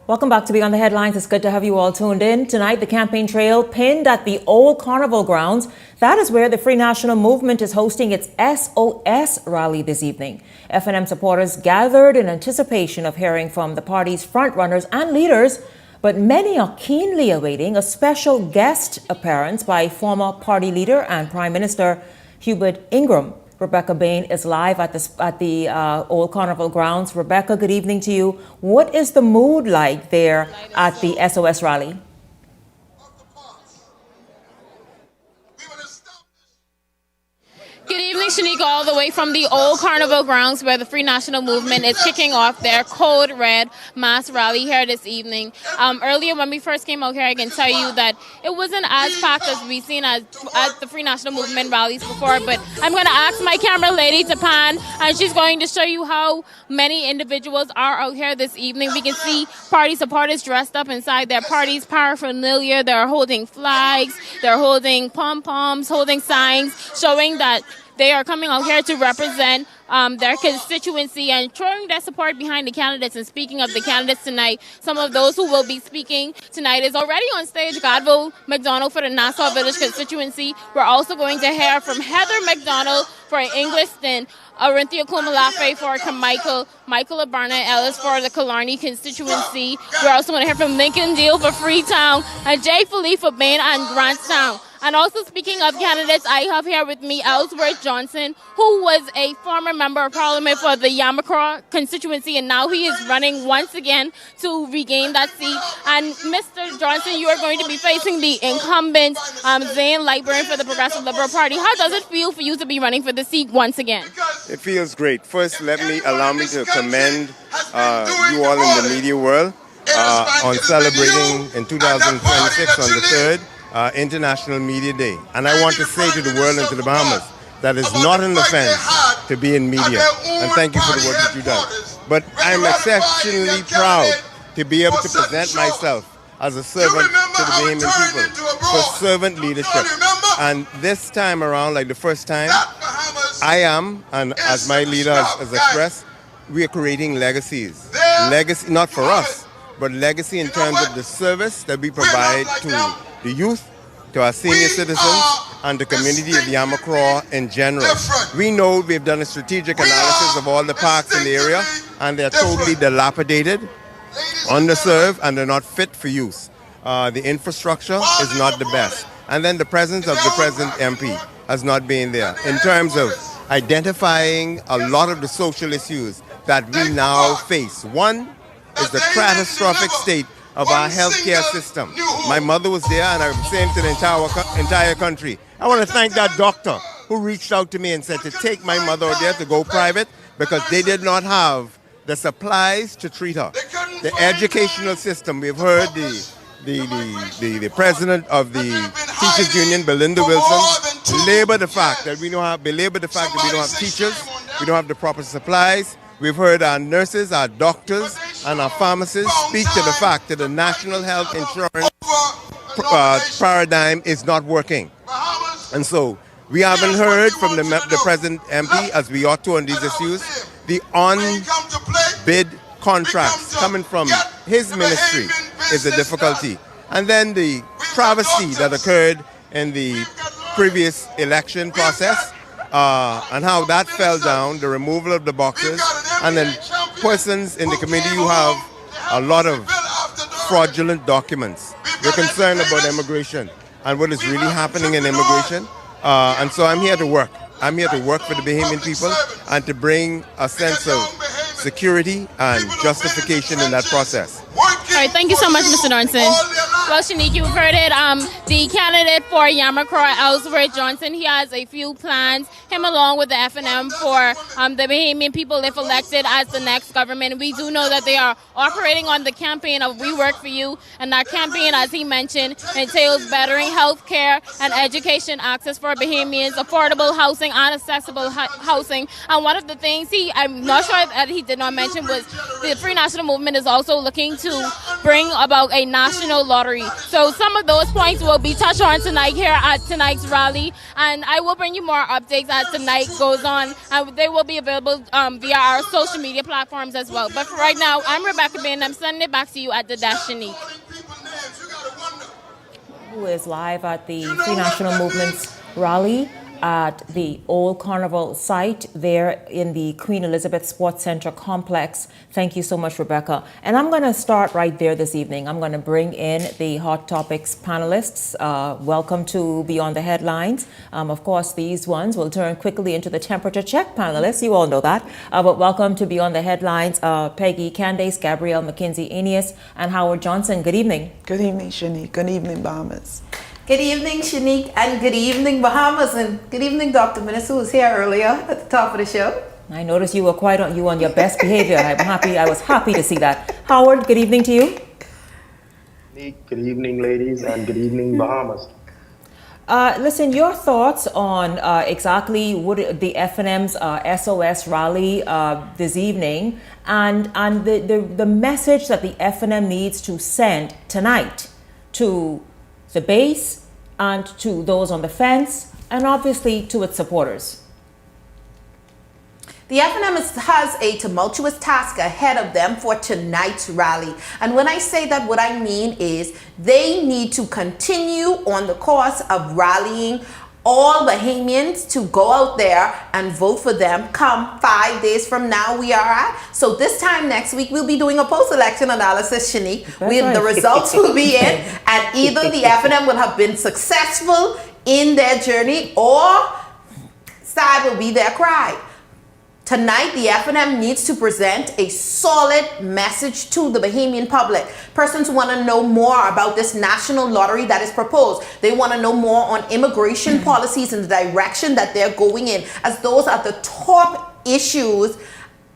Welcome back to Beyond the Headlines. It's good to have you all tuned in. Tonight, the campaign trail pinned at the old Carnival grounds. That is where the Free National Movement is hosting its SOS rally this evening. FNM supporters gathered in anticipation of hearing from the party's frontrunners and leaders, but many are keenly awaiting a special guest appearance by former party leader and Prime Minister Hubert Ingraham. Rebecca Bain is live at the Old Carnival Grounds. Rebecca, good evening to you. What is the mood like there at the SOS rally? Good evening, Shanika, all the way from the Old Carnival Grounds where the Free National Movement is kicking off their Code Red mass rally here this evening. Earlier when we first came out here, I can tell you that it wasn't as packed as we've seen at the Free National Movement rallies before, but I'm going to ask my camera lady to pan, and she's going to show you how many individuals are out here this evening. We can see party supporters dressed up inside their party's paraphernalia. They're holding flags, they're holding pom-poms, holding signs, showing that they are coming out here to represent their constituency and showing their support behind the candidates. And speaking of the candidates tonight, some of those who will be speaking tonight is already on stage. Godville McDonald for the Nassau Village constituency. We're also going to hear from Heather McDonald for Ingliston, Orinthia Kumalafe for Carmichael, Michael Abarna Ellis for the Killarney constituency. We're also going to hear from Lincoln Deal for Freetown and Jay Philippe for Bain and Grantstown. And also speaking of candidates, I have here with me Ellsworth Johnson, who was a former member of parliament for the Yamacraw constituency, and now he is running once again to regain that seat. And Mr. Johnson, you are going to be facing the incumbent Zane Lightburn for the Progressive Liberal Party. How does it feel for you to be running for the seat once again? It feels great. First, allow me to commend you all in the media world on celebrating in 2026 on the 3rd. International Media Day. And I want to say to the world and to the Bahamas that it's not an offense to be in media. And thank you for the work that you've done. But I'm exceptionally proud to be able to present myself as a servant to the Bahamian people for servant leadership. And this time around, like the first time, I am, and as my leader has expressed, we are creating legacies. Legacy, not for us, but legacy in terms of the service that we provide to the youth, to our senior citizens, and the community of Yamacraw in general. We know we've done a strategic analysis of all the parks in the area, and they're totally dilapidated, underserved, and they're not fit for use. The infrastructure is not the best. And then the presence of the present MP has not been there. In terms of identifying a lot of the social issues that we now face. One is the catastrophic state of our healthcare system. My mother was there, and I was saying to the entire country, I want to thank that doctor who reached out to me and said to take my mother there to go private because they did not have the supplies to treat her. The educational system, we've heard the president of the Teachers Union, Belinda Wilson, belabor the fact that we don't have teachers, we don't have the proper supplies. We've heard our nurses, our doctors, and our pharmacists speak to the fact that the national health insurance paradigm is not working. And so we haven't heard from the present MP, as we ought to on these issues, the on-bid contracts coming from his ministry is a difficulty. And then the travesty that occurred in the previous election process, and how that fell down, the removal of the boxes, and then persons in the community who have a lot of fraudulent documents. We're concerned about immigration and what is really happening in immigration. And so I'm here to work. I'm here to work for the Bahamian people and to bring a sense of security and justification in that process. All right, thank you so much, Mr. Johnson. Well, Shanique, you've heard it. The candidate for Yamacraw, Ellsworth Johnson, he has a few plans, him along with the FNM for the Bahamian people if elected as the next government. We do know that they are operating on the campaign of We Work For You, and that campaign, as he mentioned, entails bettering health care and education access for Bahamians, affordable housing, and accessible housing. And one of the things I'm not sure that he did not mention was the Free National Movement is also looking to bring about a national lottery. So some of those points will be touched on tonight here at tonight's rally, and I will bring you more updates as tonight goes on, and they will be available via our social media platforms as well. But for right now, I'm Rebecca Bain. I'm sending it back to you at the Dash Shanique. Who is live at the Free National Movement's rally. at the Old Carnival site there in the Queen Elizabeth Sports Center complex. Thank you so much, Rebecca. And I'm going to start right there this evening. I'm going to bring in the Hot Topics panelists. Welcome to Beyond the Headlines. Of course, these ones will turn quickly into the temperature check panelists. You all know that. But welcome to Beyond the Headlines, Peggy Candace, Gabrielle McKinsey-Enius, and Howard Johnson. Good evening. Good evening, Shanique. Good evening, Bahamas. Good evening, Shanique, and good evening, Bahamas, and good evening, Dr. Minnis, who was here earlier at the top of the show. I noticed you were quite on your best behavior. I was happy to see that. Howard, good evening to you. Good evening, ladies, and good evening, Bahamas. Listen, your thoughts on exactly what the FNM's SOS rally this evening, and the message that the FNM needs to send tonight to the base and to those on the fence, and obviously to its supporters. The FNM has a tumultuous task ahead of them for tonight's rally. And when I say that, what I mean is they need to continue on the course of rallying all Bahamians to go out there and vote for them come 5 days from now we are at. So this time next week, we'll be doing a post-election analysis, Shanique. The results will be in, and either the FNM will have been successful in their journey or sad will be their cry. Tonight, the FNM needs to present a solid message to the Bahamian public. Persons want to know more about this national lottery that is proposed. They want to know more on immigration policies and the direction that they're going in, as those are the top issues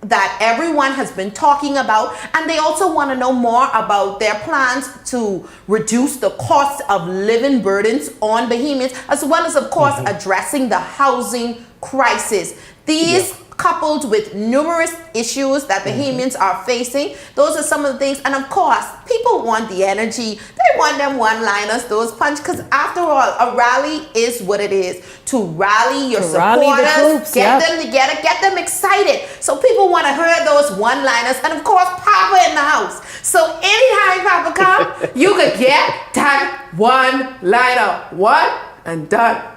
that everyone has been talking about. And they also want to know more about their plans to reduce the cost of living burdens on Bahamians, as well as, of course, addressing the housing crisis. These coupled with numerous issues that Bahamians are facing. Those are some of the things. And of course, people want the energy. They want them one-liners, those punch, because after all, a rally is what it is. To rally your supporters, get them together, get them excited. So people want to hear those one-liners. And of course, Papa in the house. So anytime Papa come, you could get that one-liner. One and done.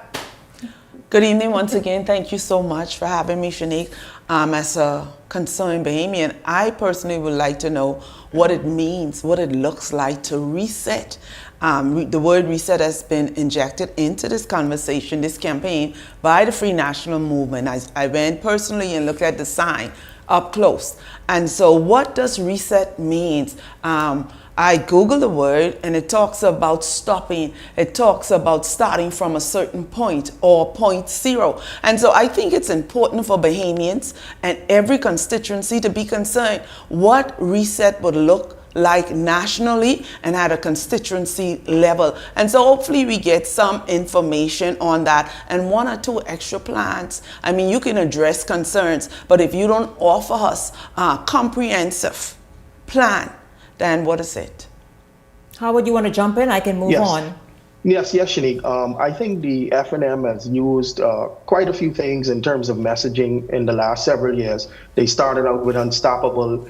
Good evening once again. Thank you so much for having me, Shanique. As a concerned Bahamian, I personally would like to know what it means, what it looks like to reset. The word reset has been injected into this conversation, this campaign, by the Free National Movement. I went personally and looked at the sign up close. And so what does reset mean? I Googled the word and it talks about stopping. It talks about starting from a certain point or point zero. And so I think it's important for Bahamians and every constituency to be concerned what reset would look like nationally and at a constituency level. And so hopefully we get some information on that and 1 or 2 extra plans. I mean, you can address concerns, but if you don't offer us a comprehensive plan, then what is it? Howard, you want to jump in? I can move on. Yes, Shanique. I think the FNM has used quite a few things in terms of messaging in the last several years. They started out with Unstoppable,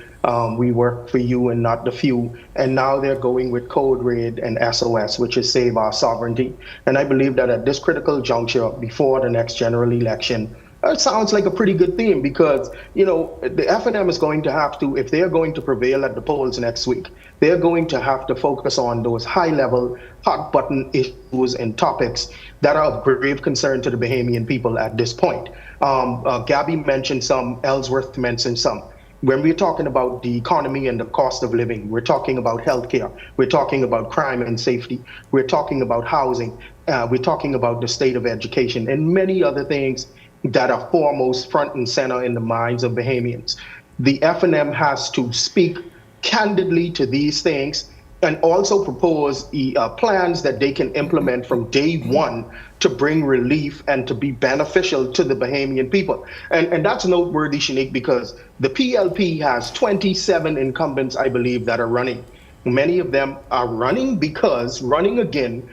we work for you and not the few, and now they're going with Code Red and SOS, which is Save Our Sovereignty. And I believe that at this critical juncture before the next general election, it sounds like a pretty good theme because, you know, the FNM is going to have to, if they're going to prevail at the polls next week, they're going to have to focus on those high-level, hot-button issues and topics that are of grave concern to the Bahamian people at this point. Gabby mentioned some, Ellsworth mentioned some. When we're talking about the economy and the cost of living, we're talking about healthcare, we're talking about crime and safety, we're talking about housing, we're talking about the state of education, and many other things that are foremost front and center in the minds of Bahamians. The FNM has to speak candidly to these things and also propose plans that they can implement from day one to bring relief and to be beneficial to the Bahamian people. And that's noteworthy, Shanique, because the PLP has 27 incumbents, I believe, that are running. Many of them are running because running again,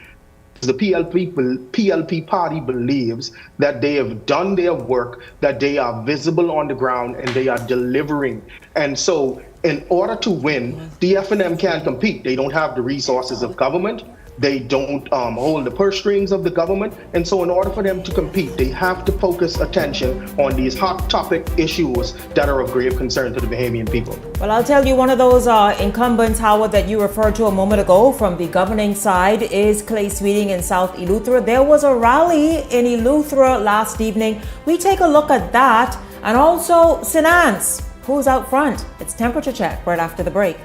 the PLP party believes that they have done their work, that they are visible on the ground, and they are delivering. And so in order to win, the FNM can't compete. They don't have the resources of government. They don't hold the purse strings of the government. And so in order for them to compete, they have to focus attention on these hot topic issues that are of grave concern to the Bahamian people. Well, I'll tell you, one of those incumbents, Howard, that you referred to a moment ago from the governing side is Clay Sweeting in South Eleuthera. There was a rally in Eleuthera last evening. We take a look at that. And also Sinance, who's out front. It's Temperature Check right after the break.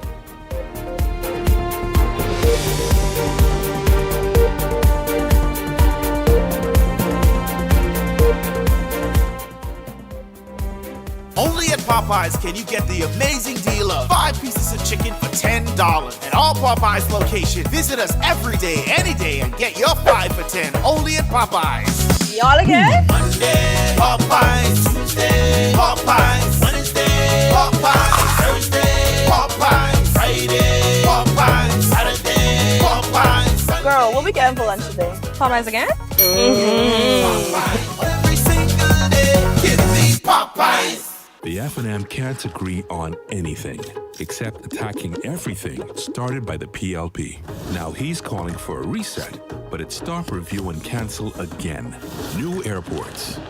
Only at Popeyes can you get the amazing deal of 5 pieces of chicken for $10 at all Popeyes locations. Visit us every day, any day, and get your 5 for $10 only at Popeyes. Y'all again? Monday, Popeyes. Tuesday, Popeyes. Wednesday, Popeyes. Thursday, Popeyes. Friday, Popeyes. Saturday, Popeyes. Girl, what we getting for lunch today? Popeyes again? Popeyes. Every single day, get these Popeyes. The F&M can't agree on anything except attacking everything started by the PLP. Now he's calling for a reset, but it's stop, review, and cancel again. New airports,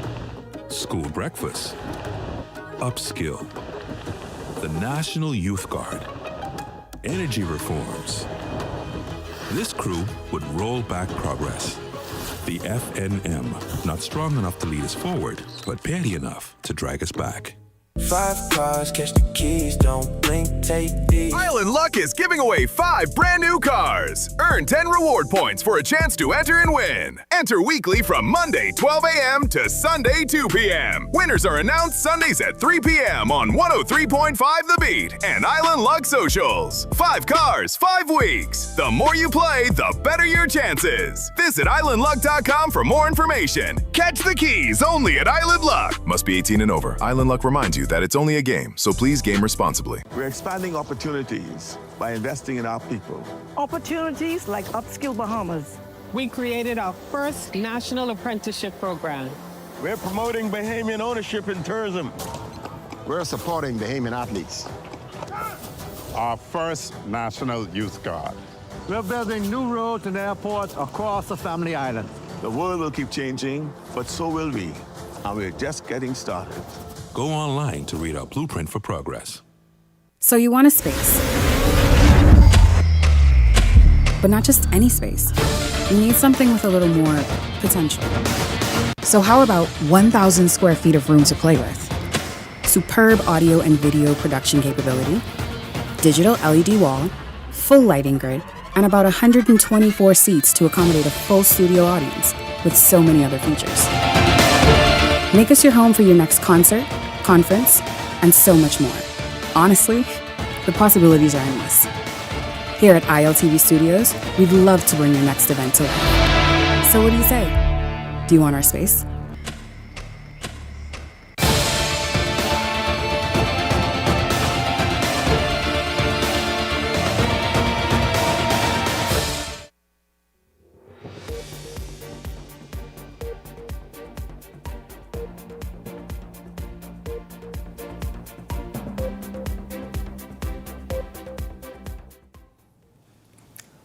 school breakfast, upskill, the National Youth Guard, energy reforms. This crew would roll back progress. The FNM, not strong enough to lead us forward, but petty enough to drag us back. 5 cars, catch the keys, don't blink, take these. Island Luck is giving away 5 brand new cars. Earn 10 reward points for a chance to enter and win. Enter weekly from Monday 12 a.m. to Sunday 2 p.m. Winners are announced Sundays at 3 p.m. on 103.5 The Beat and Island Luck Socials. 5 cars, 5 weeks. The more you play, the better your chances. Visit islandluck.com for more information. Catch the keys only at Island Luck. Must be 18 and over. Island Luck reminds you that it's only a game, so please game responsibly. We're expanding opportunities by investing in our people. Opportunities like Upskill Bahamas. We created our first national apprenticeship program. We're promoting Bahamian ownership in tourism. We're supporting Bahamian athletes. Our first National Youth Guard. We're building new roads and airports across the Family Island. The world will keep changing, but so will we. And we're just getting started. Go online to read our blueprint for progress. So you want a space. But not just any space. You need something with a little more potential. So how about 1,000 square feet of room to play with? Superb audio and video production capability, digital LED wall, full lighting grid, and about 124 seats to accommodate a full studio audience with so many other features. Make us your home for your next concert, conference, and so much more. Honestly, the possibilities are endless. Here at ILTV Studios, we'd love to bring your next event to life. So what do you say? Do you want our space?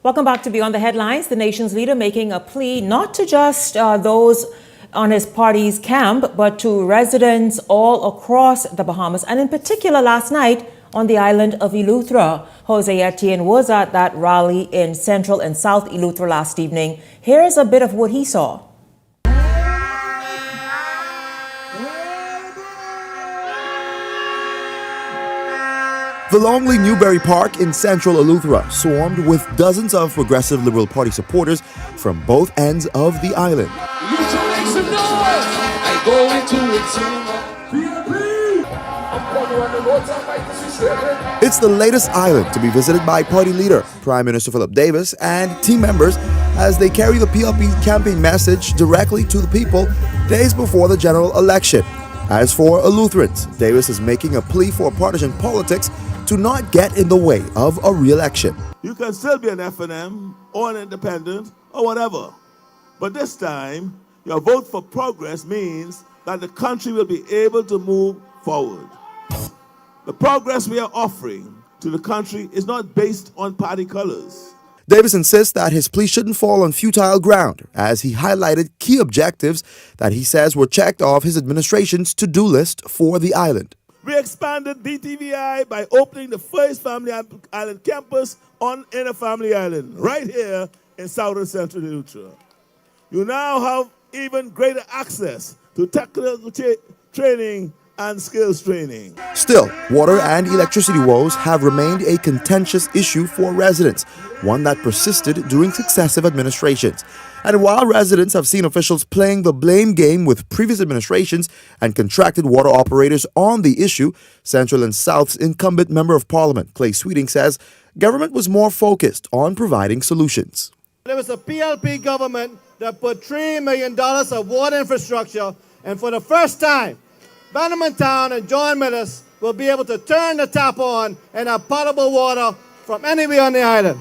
Welcome back to Beyond the Headlines. The nation's leader making a plea not to just those on his party's camp, but to residents all across the Bahamas, and in particular last night on the island of Eleuthera. Jose Etienne was at that rally in Central and South Eleuthera last evening. Here's a bit of what he saw. The Longley Newberry Park in central Eleuthera swarmed with dozens of Progressive Liberal Party supporters from both ends of the island. It's the latest island to be visited by party leader, Prime Minister Philip Davis, and team members as they carry the PLP campaign message directly to the people days before the general election. As for Eleutherans, Davis is making a plea for partisan politics to not get in the way of a re-election. You can still be an FNM or an independent or whatever. But this time, your vote for progress means that the country will be able to move forward. The progress we are offering to the country is not based on party colors. Davis insists that his plea shouldn't fall on futile ground, as he highlighted key objectives that he says were checked off his administration's to-do list for the island. We expanded DTVI by opening the first Family Island campus in a Family Island, right here in South and Central Eleuthera. You now have even greater access to technical training and skills training. Still, water and electricity woes have remained a contentious issue for residents, one that persisted during successive administrations. And while residents have seen officials playing the blame game with previous administrations and contracted water operators on the issue, Central and South's incumbent Member of Parliament, Clay Sweeting, says government was more focused on providing solutions. There was a PLP government that put $3 million of water infrastructure, and for the first time, Bannerman Town and John Millis will be able to turn the tap on and have potable water from anywhere on the island.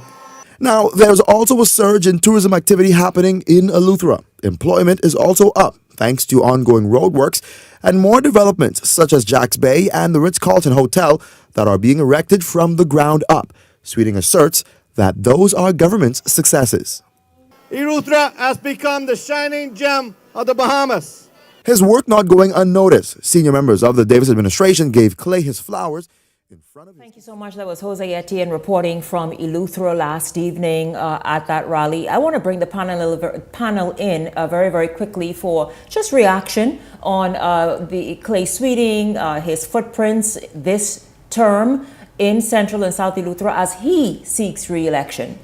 Now, there's also a surge in tourism activity happening in Eleuthera. Employment is also up thanks to ongoing roadworks and more developments such as Jack's Bay and the Ritz-Carlton Hotel that are being erected from the ground up. Sweeting asserts that those are government's successes. Eleuthera has become the shining gem of the Bahamas. His work not going unnoticed. Senior members of the Davis administration gave Clay his flowers in front of his... Thank you so much. That was Jose Etienne reporting from Eleuthera last evening at that rally. I want to bring the panel in very, very quickly for just reaction on the Clay Sweeting, his footprints this term in Central and South Eleuthera as he seeks re-election.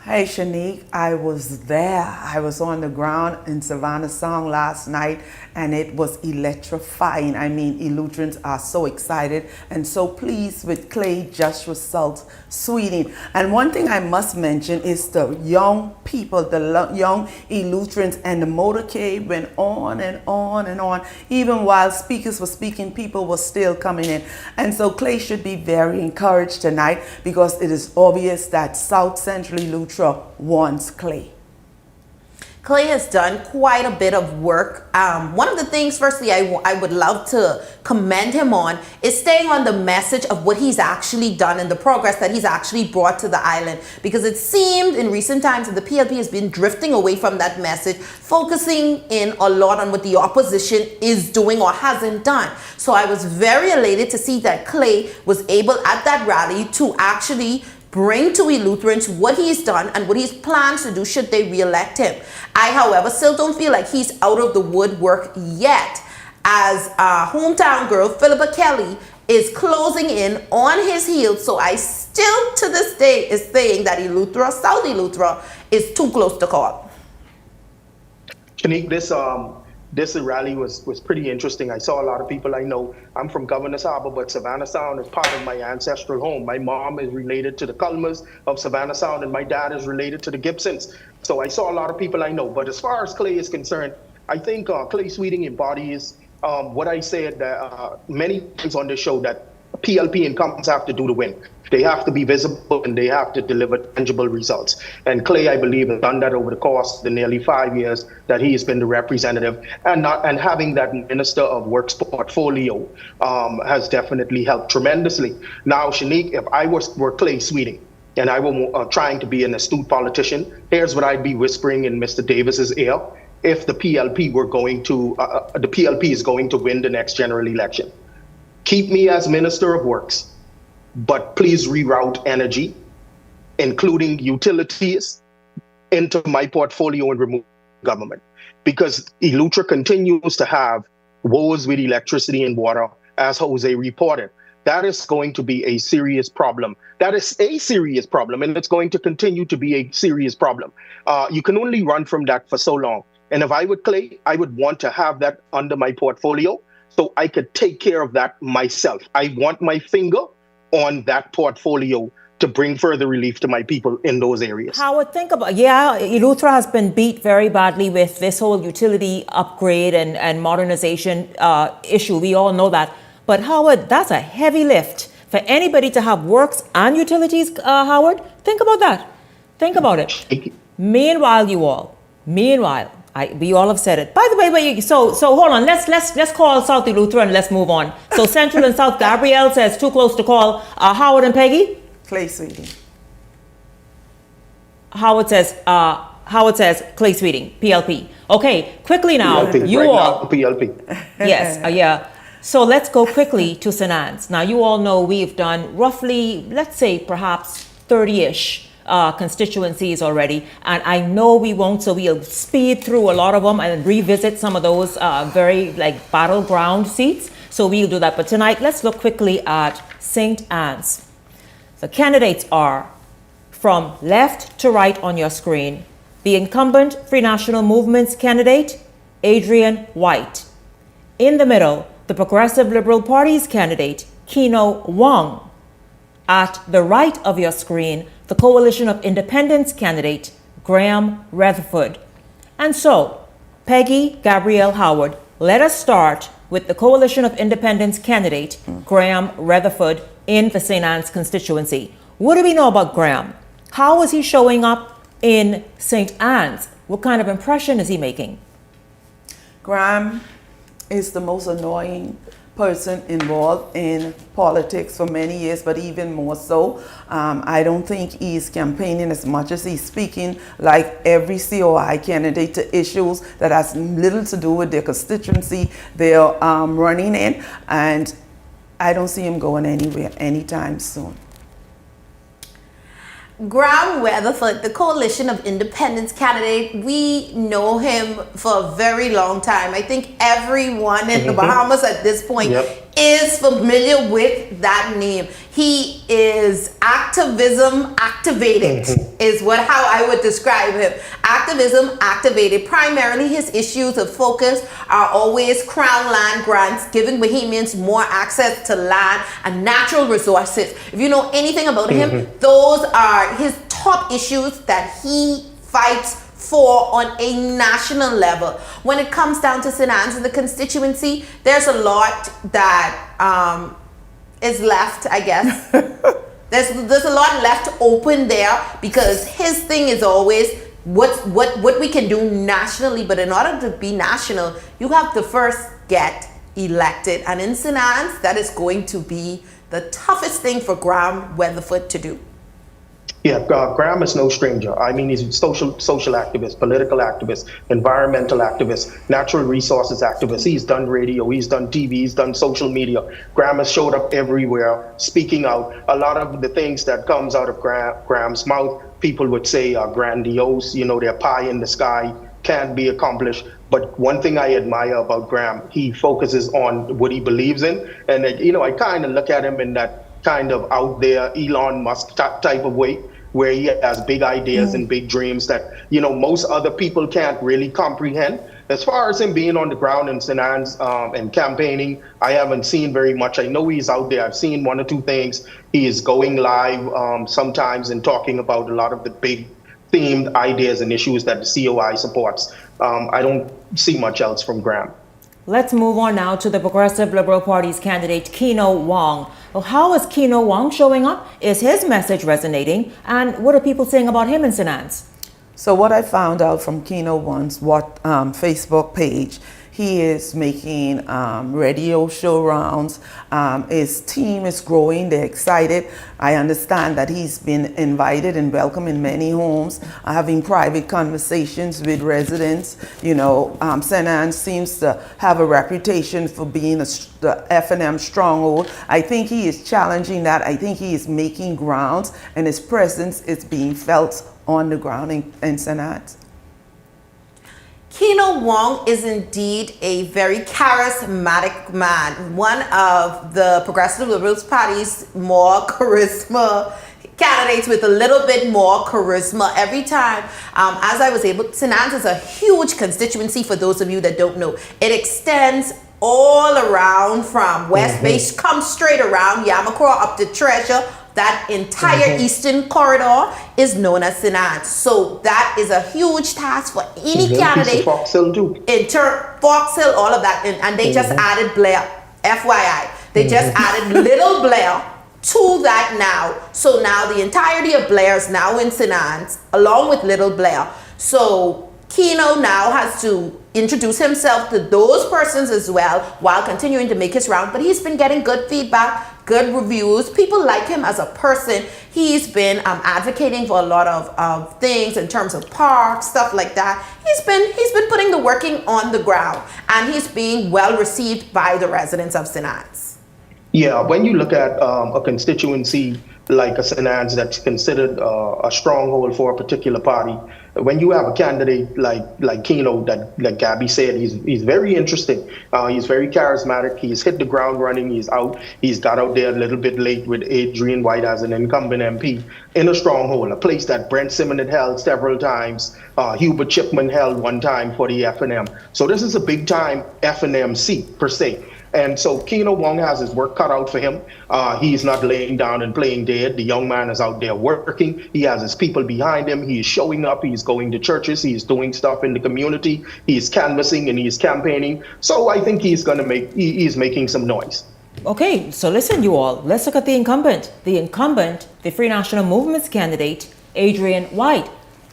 Hey Shanique, I was there. I was on the ground in Savannah Sound last night and it was electrifying. I mean, Eleutherans are so excited and so pleased with Clay just results Sweeting. And one thing I must mention is the young people, the young Eleutherans, and the motorcade went on and on and on. Even while speakers were speaking, people were still coming in. And so Clay should be very encouraged tonight because it is obvious that South Central Eleuthera wants Clay. Clay has done quite a bit of work. One of the things, firstly, I would love to commend him on is staying on the message of what he's actually done and the progress that he's actually brought to the island. Because it seemed in recent times that the PLP has been drifting away from that message, focusing in a lot on what the opposition is doing or hasn't done. So I was very elated to see that Clay was able at that rally to actually bring to Eleutherans what he's done and what he plans to do should they re-elect him. I, however, still don't feel like he's out of the woodwork yet, as hometown girl Philippa Kelly is closing in on his heels. So I still to this day is saying that Eleuthera, South Eleuthera, is too close to call. Shanique, this rally was pretty interesting. I saw a lot of people I know. I'm from Governor's Harbor, but Savannah Sound is part of my ancestral home. My mom is related to the Culmers of Savannah Sound, and my dad is related to the Gibsons. So I saw a lot of people I know. But as far as Clay is concerned, I think Clay Sweeting embodies what I said many times on this show, that PLP incumbents have to do to win. They have to be visible and they have to deliver tangible results. And Clay, I believe, has done that over the course of the nearly 5 years that he has been the representative. And having that Minister of Works portfolio has definitely helped tremendously. Now, Shanique, if I were Clay Sweeting and I were trying to be an astute politician, here's what I'd be whispering in Mr. Davis's ear. If the PLP were going to, the PLP is going to win the next general election. Keep me as Minister of Works, but please reroute energy, including utilities, into my portfolio and remove government. Because Eleuthera continues to have woes with electricity and water, as Jose reported. That is going to be a serious problem. That is a serious problem, and it's going to continue to be a serious problem. You can only run from that for so long. And if I would Clay, I would want to have that under my portfolio so I could take care of that myself. I want my finger on that portfolio to bring further relief to my people in those areas. Howard, think about, Eleuthera has been beat very badly with this whole utility upgrade and modernization issue. We all know that. But Howard, that's a heavy lift for anybody to have works and utilities, Howard. Think about that. Think about it. Meanwhile, we all have said it. By the way, so hold on. Let's call South Eleuthera and let's move on. So Central and South, Gabrielle says too close to call. Howard and Peggy? Clay Sweeting. Howard says Clay Sweeting, PLP. Okay, quickly now, PLP, you right all. now, PLP. Yes, yeah. So let's go quickly to St. Anne's. Now, you all know we've done roughly, let's say perhaps 30-ish constituencies already. And I know we won't, so we'll speed through a lot of them and revisit some of those very battleground seats. So we'll do that. But tonight, let's look quickly at St. Anne's. The candidates are, from left to right on your screen, the incumbent Free National Movement's candidate, Adrian White. In the middle, the Progressive Liberal Party's candidate, Keno Wong. At the right of your screen, the Coalition of Independents candidate, Graham Rutherford. And so, Peggy Gabrielle Howard, let us start with the Coalition of Independents candidate, Graham Rutherford, in the St. Anne's constituency. What do we know about Graham? How is he showing up in St. Anne's? What kind of impression is he making? Graham is the most annoying person involved in politics for many years, but even more so. I don't think he's campaigning as much as he's speaking like every COI candidate to issues that has little to do with their constituency they're running in, and I don't see him going anywhere anytime soon. Graham Rutherford, the Coalition of Independents candidate, we know him for a very long time. I think everyone in the Bahamas at this point is familiar with that name. He is activism activated, is how I would describe him. Activism activated. Primarily his issues of focus are always Crown land grants, giving Bahamians more access to land and natural resources. If you know anything about him, those are his top issues that he fights for on a national level. When it comes down to St. Anne's and the constituency, there's a lot that is left, I guess. There's a lot left open there, because his thing is always what we can do nationally. But in order to be national, you have to first get elected. And in St. Anne's, that is going to be the toughest thing for Graham Rutherford to do. Yeah, Graham is no stranger. I mean, he's a social activist, political activist, environmental activist, natural resources activist. He's done radio, he's done TV, he's done social media. Graham has showed up everywhere, speaking out. A lot of the things that comes out of Graham's mouth, people would say are grandiose, they're pie in the sky, can't be accomplished. But one thing I admire about Graham, he focuses on what he believes in. And, I kind of look at him in that kind of out there Elon Musk type of way, where he has big ideas and big dreams that, most other people can't really comprehend. As far as him being on the ground in St. Anne's and campaigning, I haven't seen very much. I know he's out there. I've seen one or two things. He is going live sometimes and talking about a lot of the big themed ideas and issues that the COI supports. I don't see much else from Graham. Let's move on now to the Progressive Liberal Party's candidate, Keno Wong. Well, how is Keno Wong showing up? Is his message resonating? And what are people saying about him in St. Anne's? So what I found out from Keno Wong's Facebook page, he is making radio show rounds. His team is growing. They're excited. I understand that he's been invited and welcomed in many homes, having private conversations with residents. St. Anne's seems to have a reputation for being the F&M stronghold. I think he is challenging that. I think he is making grounds, and his presence is being felt on the ground in St. Anne's. Keno Wong is indeed a very charismatic man, one of the Progressive Liberals Party's more charisma candidates with a little bit more charisma every time. As I was able, St. Anne's is a huge constituency for those of you that don't know. It extends all around from West Bay, come straight around Yamacraw up to Treasure. That entire eastern corridor is known as St. Anne's. So that is a huge task for any candidate. Fox Hill too. Fox Hill, all of that. And they just added Blair, FYI. They just added Little Blair to that now. So now the entirety of Blair is now in St. Anne's, along with Little Blair. So Keno now has to introduce himself to those persons as well while continuing to make his round. But he's been getting good feedback, good reviews. People like him as a person. He's been advocating for a lot of things in terms of parks, stuff like that. He's been putting the working on the ground, and he's being well received by the residents of St. Anne's. Yeah, when you look at a constituency like a St. Anne's that's considered a stronghold for a particular party, when you have a candidate like Keno, that like Gabby said, he's very interesting. He's very charismatic. He's hit the ground running. He's got out there a little bit late with Adrian White as an incumbent MP in a stronghold, a place that Brent Simmons had held several times. Hubert Chipman held one time for the FNM. So this is a big time FNM seat per se. And so Keno Wong has his work cut out for him. He's not laying down and playing dead. The young man is out there working. He has his people behind him. He's showing up. He's going to churches. He's doing stuff in the community. He's canvassing and he's campaigning. So I think he's making some noise. Okay, so listen, you all. Let's look at the incumbent. The Free National Movement's candidate, Adrian White.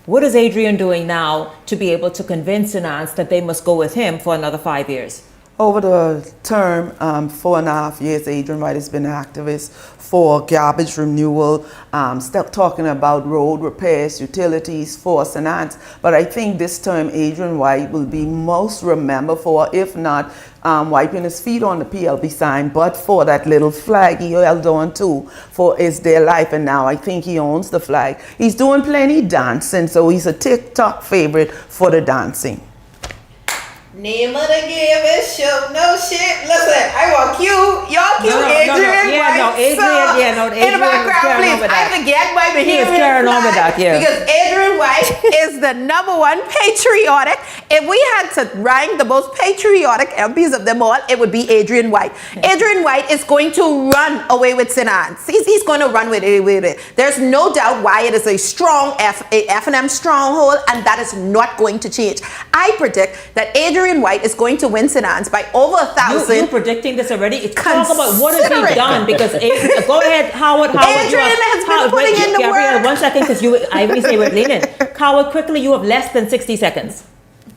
What is Adrian doing now to be able to convince St. Anne's that they must go with him for another 5 years? Over the term, 4.5 years, Adrian White has been an activist for garbage renewal, talking about road repairs, utilities for St. Anne's. But I think this term, Adrian White will be most remembered for, if not wiping his feet on the PLP sign, but for that little flag he held on to for Is Their Life. And now I think he owns the flag. He's doing plenty dancing, so he's a TikTok favorite for the dancing. Name of the game is show no shit. Listen, I want cue. Y'all cue Adrian White. In the background, please. I forget my behavior. Because Adrian White is the #1 patriotic. If we had to rank the most patriotic MPs of them all, it would be Adrian White. Adrian White is going to run away with St. Anne's. He's going to run with it. There's no doubt why it is a strong FNM stronghold, and that is not going to change. I predict that Adrian White is going to win St. Anne's by over 1,000. You're predicting this already? Talk about what has he done, because go ahead, Howard. Adrian has been putting in the Gabrielle, work. 1 second, because I really say we're leaning. Howard, quickly, you have less than 60 seconds.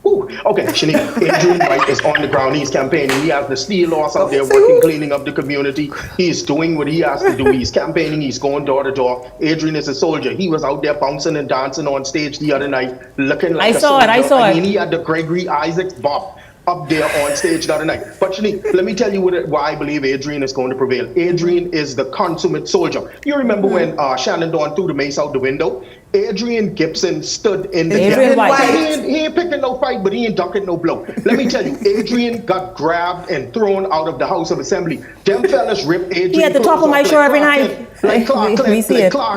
Ooh, okay, Shanique, Adrian White is on the ground. He's campaigning. He has the steel laws out there working, cleaning up the community. He's doing what he has to do. He's campaigning. He's going door to door. Adrian is a soldier. He was out there bouncing and dancing on stage the other night, looking like a soldier. I saw it. And he had the Gregory Isaacs bop up there on stage the other night. But Shanique, let me tell you why I believe Adrian is going to prevail. Adrian is the consummate soldier. You remember when Shannon Dawn threw the mace out the window? Adrian Gibson stood in the gap. He ain't picking no fight, but he ain't ducking no blow. Let me tell you, Adrian got grabbed and thrown out of the House of Assembly. Them fellas ripped Adrian. He at the top of my show every night. Like Clark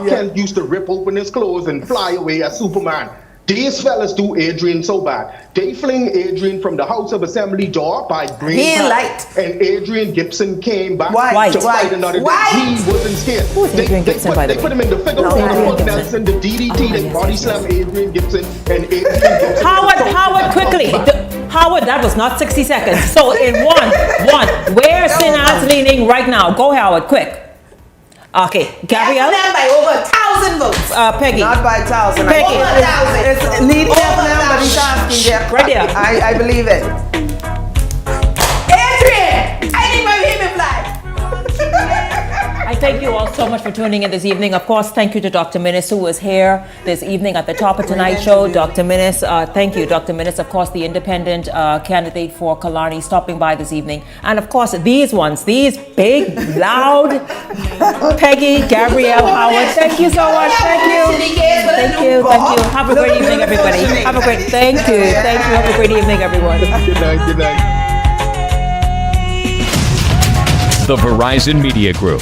Kent used to rip open his clothes and fly away as Superman. These fellas do Adrian so bad. They fling Adrian from the House of Assembly door by green light. And Adrian Gibson came back to fight another day. He wasn't scared. They put him in the figure four, the Nelson, the DDT, they body slam Adrian Gibson and Adrian Gibson. Howard, quickly. Howard, that was not 60 seconds. So in one, where's St. Anne's leaning right now? Go, Howard, quick. Okay, Gabrielle? FNM by over 1,000 votes. Peggy. Not by 1,000. Peggy. Over 1,000. It's lead FNM, but he's asking there. Right there. I believe it. Adrian! I need my baby flag. I thank you all so much for tuning in this evening. Of course, thank you to Dr. Minnis, who was here this evening at the top of tonight's show. Dr. Minnis, thank you. Dr. Minnis, of course, the independent candidate for Killarney, stopping by this evening. And of course, these big, loud, Peggy, Gabrielle, Howard. Thank you so much. Thank you. Have a great evening, everybody. Thank you. Have a great evening, everyone. Good night. The Verizon Media Group,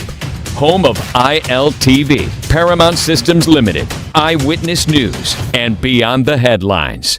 home of ILTV, Paramount Systems Limited, Eyewitness News, and Beyond the Headlines.